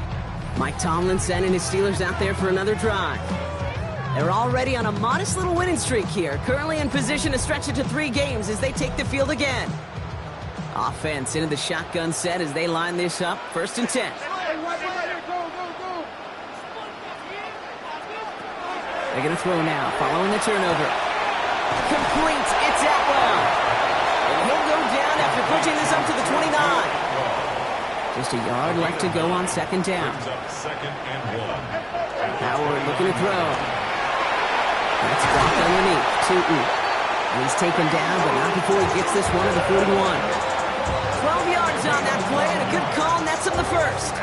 Mike Tomlin sending his Steelers out there for another drive. They're already on a modest little winning streak here, currently in position to stretch it to 3 games as they take the field again. Offense into the shotgun set as they line this up. 1st and 10. They're going to throw now, following the turnover. Complete. It's Atwell. And he'll go down after pushing this up to the 29. Just a yard left to go on 2nd down. Howard looking to throw. That's blocked underneath. Tootin. And he's taken down, but not before he gets this one at the 41. 12 yards on that play, and a good call, and that's on the 1st.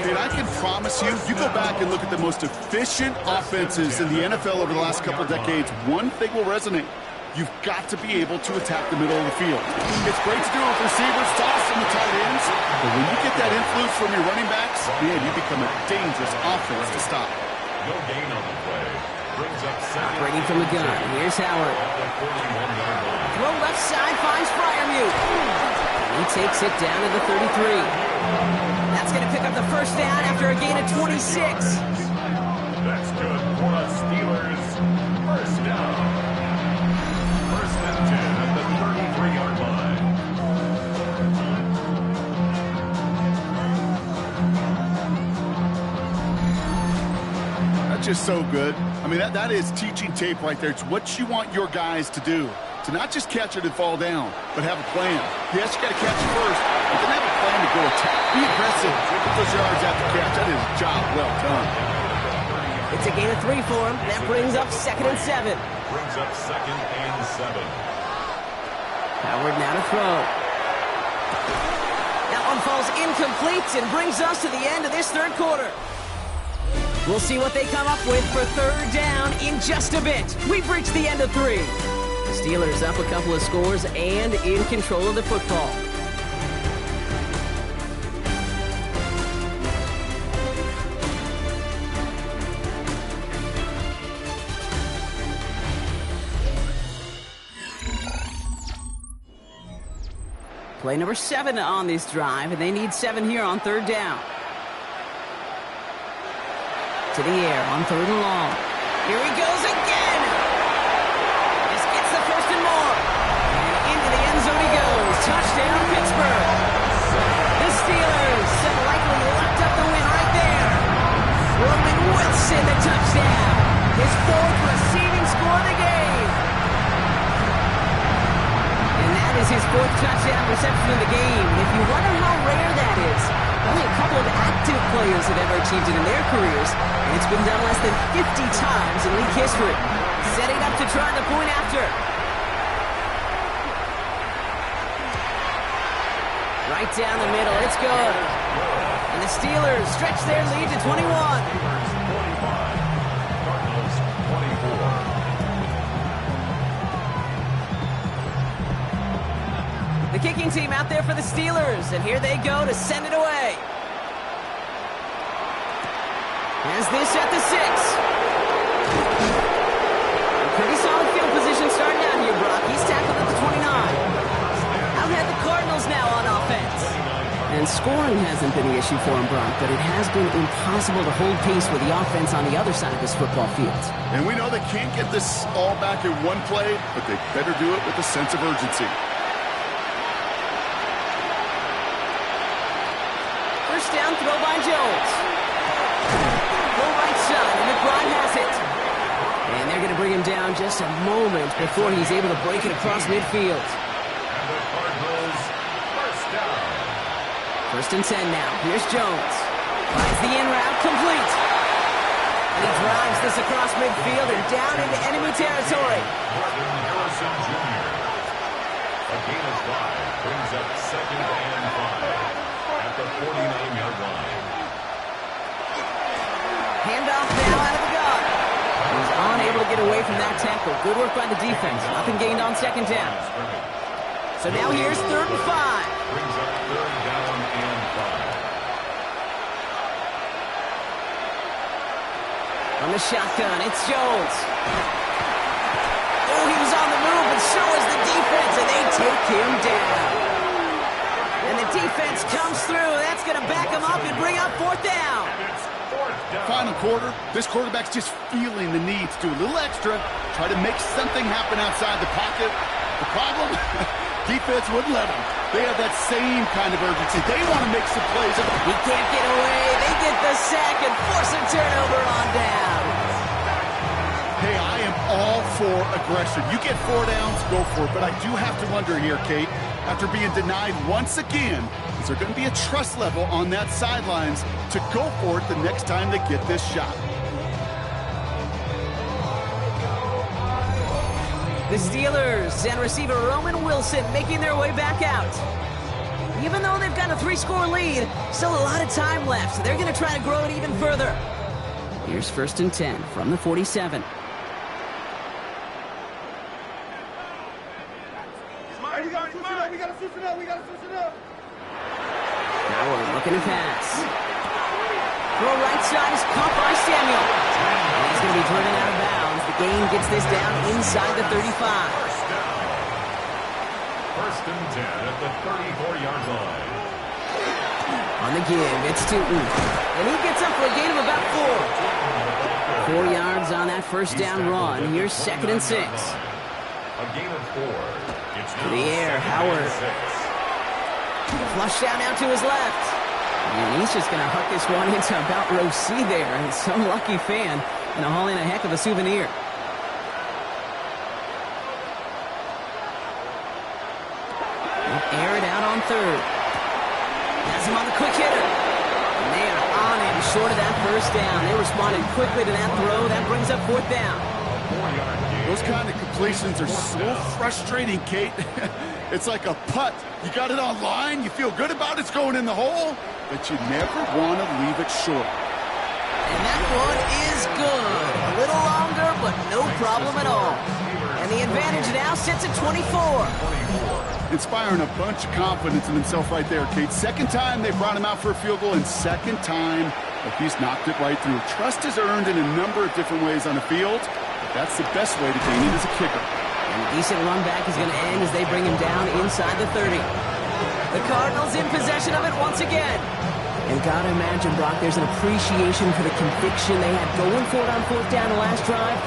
And I can promise you, you go back and look at the most efficient offenses in the NFL over the last couple of decades, one thing will resonate. You've got to be able to attack the middle of the field. It's great to do it with receivers, toss from the tight ends, but when you get that influence from your running backs, man, you become a dangerous offense to stop. No gain on the play. Brings up second. Operating from the gun. Here's Howard. Throw left side, finds Freiermuth. He takes it down to the 33. That's going to pick up the 1st down after a gain of 26. That's good for the Steelers. 1st down. 1st and 10 at the 33-yard line. That's just so good. I mean, that is teaching tape right there. It's what you want your guys to do. To not just catch it and fall down, but have a plan. Yes, you got to catch it first, but then have a plan to go attack. Be aggressive. Get those yards after catch. That is a job well done. It's a gain of 3 for him. That brings up 2nd and 7. Brings up 2nd and 7. Howard now to throw. That one falls incomplete and brings us to the end of this 3rd quarter. We'll see what they come up with for 3rd down in just a bit. We've reached the end of 3. The Steelers up a couple of scores and in control of the football. Play number 7 on this drive, and they need 7 here on 3rd down. To the air on 3rd and long. Here he goes again. This gets the 1st and more. And into the end zone he goes. Touchdown, Pittsburgh. The Steelers have likely locked up the win right there. Roman Wilson, the touchdown. His 4th receiving score of the game. And that is his 4th touchdown reception of the game. And if you wonder how rare that is, only a couple of active players have ever achieved it in their careers, and it's been done less than 50 times in league history. Setting up to try the point after. Right down the middle, it's good. And the Steelers stretch their lead to 21. Cardinals 24. The kicking team out there for the Steelers, and here they go to send it away. Has this at the 6. Pretty solid field position starting out here, Brock. He's tackled at the 29. Out had the Cardinals now on offense. And scoring hasn't been the issue for him, Brock, but it has been impossible to hold pace with the offense on the other side of this football field. And we know they can't get this all back in one play, but they better do it with a sense of urgency. First down, throw by Jones. Go right side, and McBride has it. And they're going to bring him down just a moment before he's able to break it across midfield. And the Cardinals 1st down. 1st and 10 now. Here's Jones. Finds the in route, complete. And he drives this across midfield and down into enemy territory. Martin Harrison Jr. A gain of 5 brings up 2nd and 5. get away from that tackle. Good work by the defense. Nothing gained on second down. So now here's 3rd and 5. Brings up 3rd down and 5. On the shotgun, it's Jones. Oh, he was on the move, and so is the defense, and they take him down. And the defense comes through. That's going to back him up and bring up 4th down. Final quarter, this quarterback's just feeling the need to do a little extra, try to make something happen outside the pocket. The problem? Defense wouldn't let them. They have that same kind of urgency. They want to make some plays. He can't get away. They get the sack and force a turnover on down. Hey, I am all for aggression. You get 4 downs, go for it. But I do have to wonder here, Kate, after being denied once again, is there going to be a trust level on that sidelines to go for it the next time they get this shot? The Steelers and receiver Roman Wilson making their way back out. Even though they've got a 3-score lead, still a lot of time left, so they're going to try to grow it even further. Here's 1st and 10 from the 47. Howard looking to pass. Throw right side is caught by Samuel. And he's going to be driven out of bounds. The gain gets this down inside the 35. 1st and 10 at the 34-yard line. On the give, it's Tootin. And he gets up for a gain of about 4. 4 yards on that 1st down run. Here's 2nd and 6. A gain of 4. It's To the air, Howard. Flush down to his left. And he's just going to huck this one into about row C there. And some lucky fan and haul in a heck of a souvenir. Air it out on 3rd. Has him on the quick hitter. And they are on him short of that 1st down. They responded quickly to that throw. That brings up 4th down. Those kind of completions are so frustrating, Kate. It's like a putt. You got it on line, you feel good about it's going in the hole, but you never want to leave it short. And that one is good. A little longer, but no problem at all. And the advantage now sits at 24. Inspiring a bunch of confidence in himself right there, Kate. 2nd time they brought him out for a field goal, and 2nd time he's knocked it right through. Trust is earned in a number of different ways on the field. That's the best way to gain it as a kicker. And a decent run back is going to end as they bring him down inside the 30. The Cardinals in possession of it once again. And gotta imagine, Brock, there's an appreciation for the conviction they had going for it on 4th down the last drive.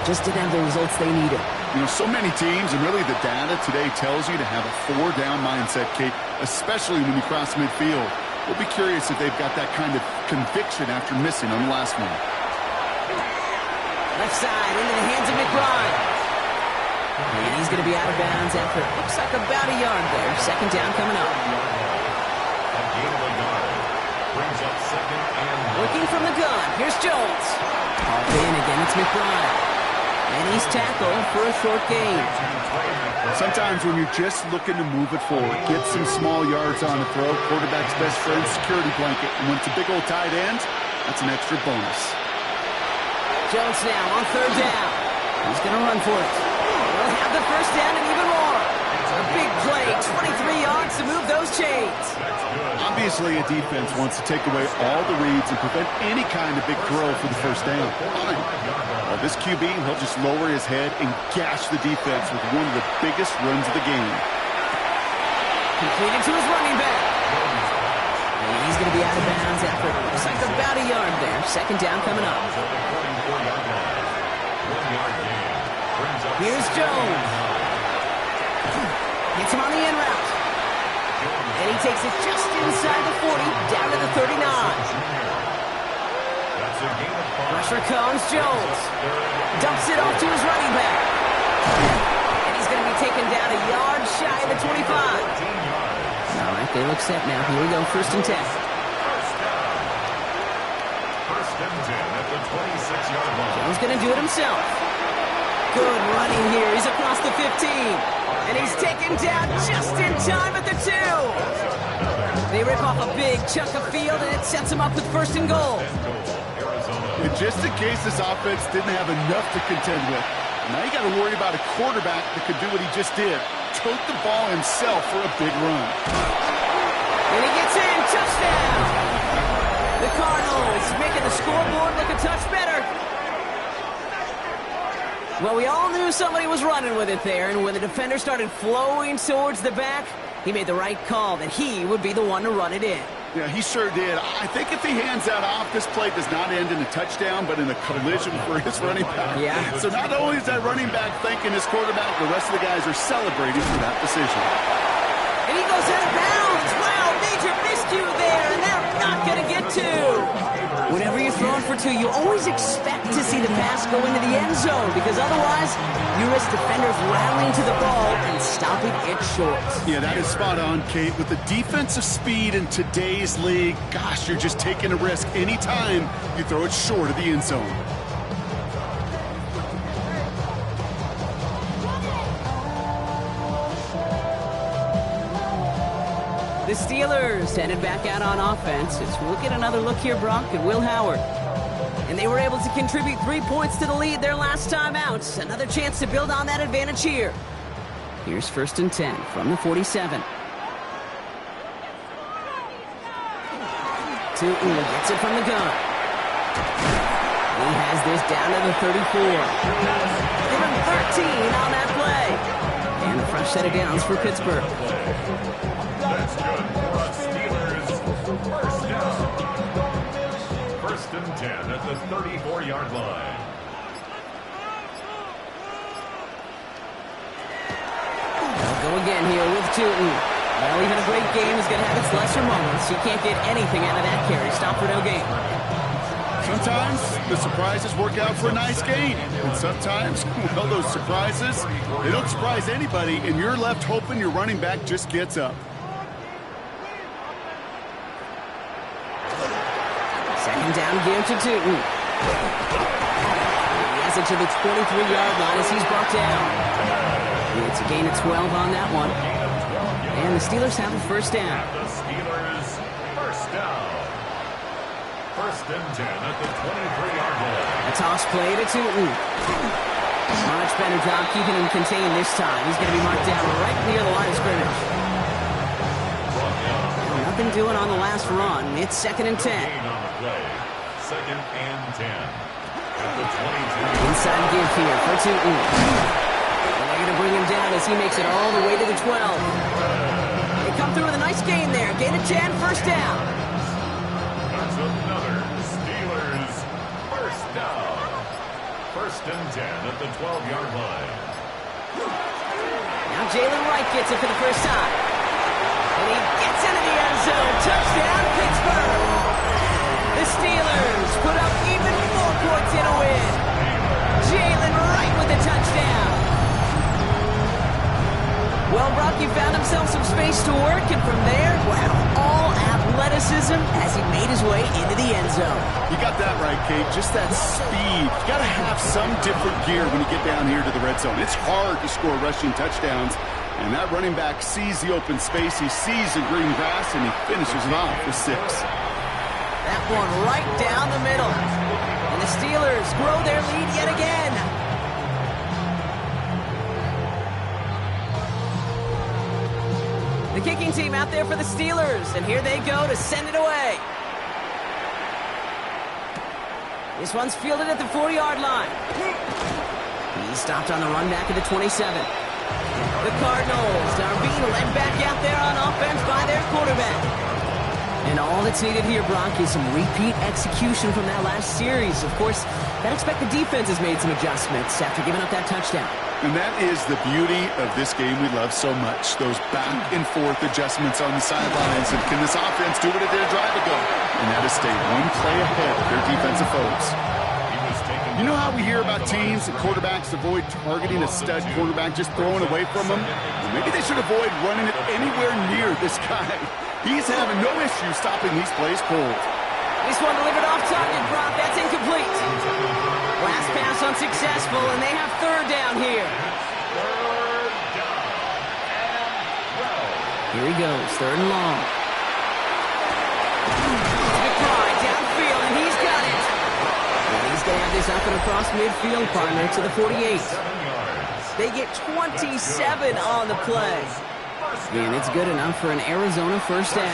Just didn't have the results they needed. You know, so many teams, and really the data today tells you to have a 4-down mindset, Kate, especially when you cross midfield. We'll be curious if they've got that kind of conviction after missing on the last one. Left side into the hands of McBride. And he's going to be out of bounds after it looks like about a yard there. 2nd down coming up. A gain of a yard. Brings up 2nd and 1. Looking from the gun. Here's Jones. Called in again. It's McBride. And he's tackled for a short gain. Sometimes when you're just looking to move it forward, get some small yards on the throw, quarterback's best friend, security blanket. And when it's a big old tight end, that's an extra bonus. Jones now on 3rd down. He's going to run for it. He'll have the 1st down and even more. A big play, 23 yards to move those chains. Obviously, a defense wants to take away all the reads and prevent any kind of big throw for the 1st down. Fine. Well, this QB, he'll just lower his head and gash the defense with one of the biggest runs of the game. Completed to his running back. And he's going to be out of bounds after it looks like about a yard there. 2nd down coming up. Here's Jones. Hits him on the in route. And he takes it just inside the 40, down to the 39. Pressure comes, Jones. Dumps it off to his running back. And he's going to be taken down a yard shy of the 25. All right, they look set now. Here we go, 1st and 10. 1st and 10 at the 26-yard line. Jones going to do it himself. Good running here. He's across the 15. And he's taken down just in time at the 2. They rip off a big chunk of field, and it sets him up with 1st and goal. And just in case this offense didn't have enough to contend with, now you got to worry about a quarterback that could do what he just did, tote the ball himself for a big run. And he gets in, touchdown! The Cardinals making the scoreboard look a touch better. Well, we all knew somebody was running with it there, and when the defender started flowing towards the back, he made the right call that he would be the one to run it in. Yeah, he sure did. I think if he hands that off, this play does not end in a touchdown, but in a collision for his running back. Yeah. So not only is that running back thanking his quarterback, the rest of the guys are celebrating for that decision. And he goes out of bounds. Wow, major miscue there, and they're not going to get two. Whenever you're throwing for two, you always expect to see the pass go into the end zone, because otherwise you risk defenders rallying to the ball and stopping it short. Yeah, that is spot on, Kate. With the defensive speed in today's league, gosh, you're just taking a risk anytime you throw it short of the end zone. The Steelers headed back out on offense as we'll get another look here, Brock, at Will Howard. And they were able to contribute 3 points to the lead their last time out. Another chance to build on that advantage here. Here's 1st and 10 from the 47. Tootin gets it from the gun. He has this down to the 34. Give him 13 on that play. And a fresh set of downs for Pittsburgh. That's good for a Steelers first down. 1st and 10 at the 34-yard line. They'll go again here with Tootin. Well, even a great game is going to have its lesser moments. You can't get anything out of that carry. Stop for no gain. Sometimes the surprises work out for a nice gain. And sometimes, well, those surprises, they don't surprise anybody, and you're left hoping your running back just gets up. 2nd down give to Tootin. He has it to the 23-yard line as he's brought down. It's a gain of 12 on that one. And the Steelers have a 1st down. The Steelers first down. 1st and 10 at the 23-yard line. A toss play to Tootin. Much better job keeping him contained this time. He's going to be marked down right near the line of scrimmage. Nothing doing on the last run. It's 2nd and 10. On the play. 2nd and 10 at the 22. Inside give here for Tootin. They're going to bring him down as he makes it all the way to the 12. They come through with a nice gain there. Gain of 10, 1st down. That's another Steelers first down. 1st and 10 at the 12-yard line. Now Jalen Wright gets it for the first time. And he gets into the end zone. Touchdown, Pittsburgh. The Steelers put up even more points in a win. Jalen Wright with the touchdown. Well, Brock, he found himself some space to work, and from there, wow, all athleticism as he made his way into the end zone. You got that right, Kate. Just that speed. You got to have some different gear when you get down here to the red zone. It's hard to score rushing touchdowns. And that running back sees the open space, he sees the green grass, and he finishes it off with 6. That one right down the middle. And the Steelers grow their lead yet again. The kicking team out there for the Steelers, and here they go to send it away. This one's fielded at the 40-yard line. He's stopped on the run back at the 27. The Cardinals are being led back out there on offense by their quarterback. And all that's needed here, Brock, is some repeat execution from that last series. Of course, I'd expect the defense has made some adjustments after giving up that touchdown. And that is the beauty of this game we love so much. Those back and forth adjustments on the sidelines. And can this offense do what it did a drive ago? And that is stay one play ahead of their defensive foes. You know how we hear about teams and quarterbacks avoid targeting a stud quarterback, just throwing away from them? Well, maybe they should avoid running it anywhere near this guy. He's having no issue stopping these plays cold. This one delivered off target, Brock. That's incomplete. Last pass unsuccessful, and they have 3rd down here. Here he goes, 3rd and long. McBride downfield, and he's got it. this up and across midfield, partner, to the 48. They get 27 on the play. And it's good enough for an Arizona first down.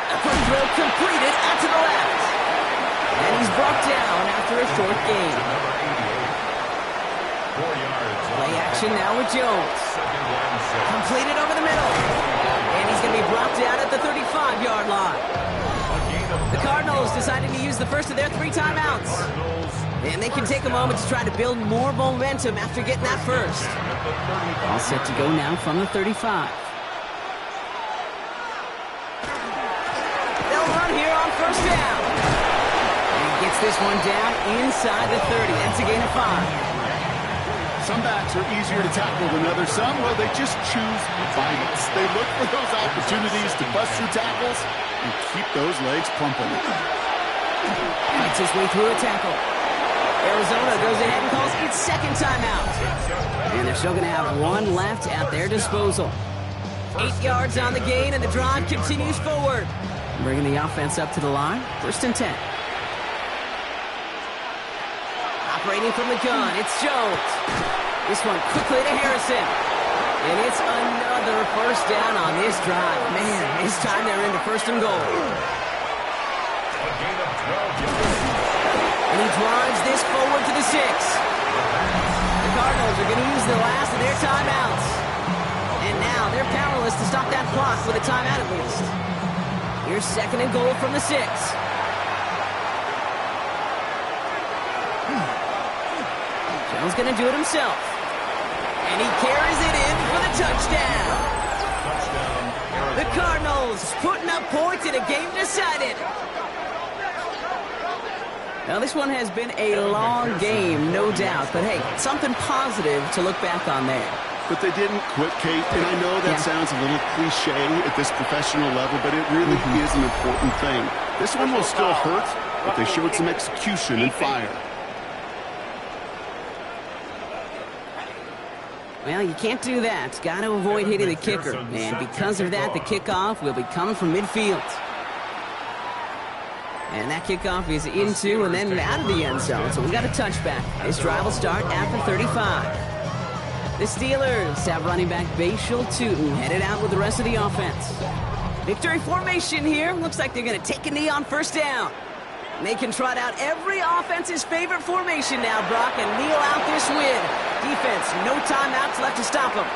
A quick throw completed out to the left. And he's brought down after a short gain. Play action now with Jones. Completed over the middle. And he's going to be brought down at the 35-yard line. The Cardinals decided to use the first of their 3 timeouts. And they can take a moment to try to build more momentum after getting that first. All set to go now from the 35. They'll run here on first down. And he gets this one down inside the 30. That's a gain of 5. Some backs are easier to tackle than others. Some, well, they just choose violence. They look for those opportunities to bust through tackles and keep those legs pumping. Fights his way through a tackle. Arizona goes ahead and calls its second timeout. And they're still going to have 1 left at their disposal. 8 yards on the gain, and the drive continues forward. Bringing the offense up to the line. 1st and 10. Operating from the gun, it's Jones. This one quickly to Harrison. And it's another first down on this drive. Man, this time they're into 1st and goal. And he drives this forward to the 6. The Cardinals are going to use the last of their timeouts. And now they're powerless to stop that clock with a timeout at least. Here's 2nd and goal from the 6. Jones going to do it himself. And he carries it in for the touchdown. The Cardinals putting up points in a game decided. Now, this one has been a long game, no doubt. But, hey, something positive to look back on there. But they didn't quit, Kate. And I know that sounds a little cliche at this professional level, but it really is an important thing. This one will still hurt, but they showed some execution and fire. Well, you can't do that. Got to avoid hitting the kicker. And because of that, the kickoff will be coming from midfield. And that kickoff is into and then out of the end zone. So we got a touchback. This drive will start after 35. The Steelers have running back Bashal Tootin headed out with the rest of the offense. Victory formation here. Looks like they're going to take a knee on first down. And they can trot out every offense's favorite formation now, Brock, and kneel out this win. Defense, no timeouts left to stop them.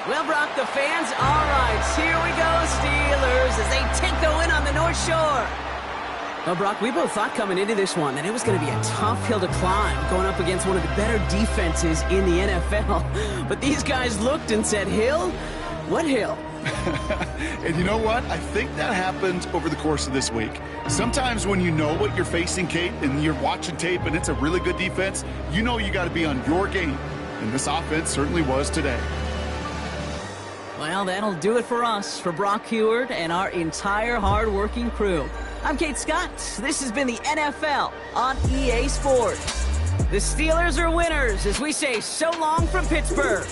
Well, Brock, the fans, all right, here we go, Steelers, as they take the win on the North Shore. Well, Brock, we both thought coming into this one that it was going to be a tough hill to climb going up against one of the better defenses in the NFL. But these guys looked and said, Hill? What hill? And you know what? I think that happened over the course of this week. Sometimes when you know what you're facing, Kate, and you're watching tape and it's a really good defense, you know you got to be on your game. And this offense certainly was today. Well, that'll do it for us, for Brock Heward and our entire hard-working crew. I'm Kate Scott. This has been the NFL on EA Sports. The Steelers are winners as we say so long from Pittsburgh.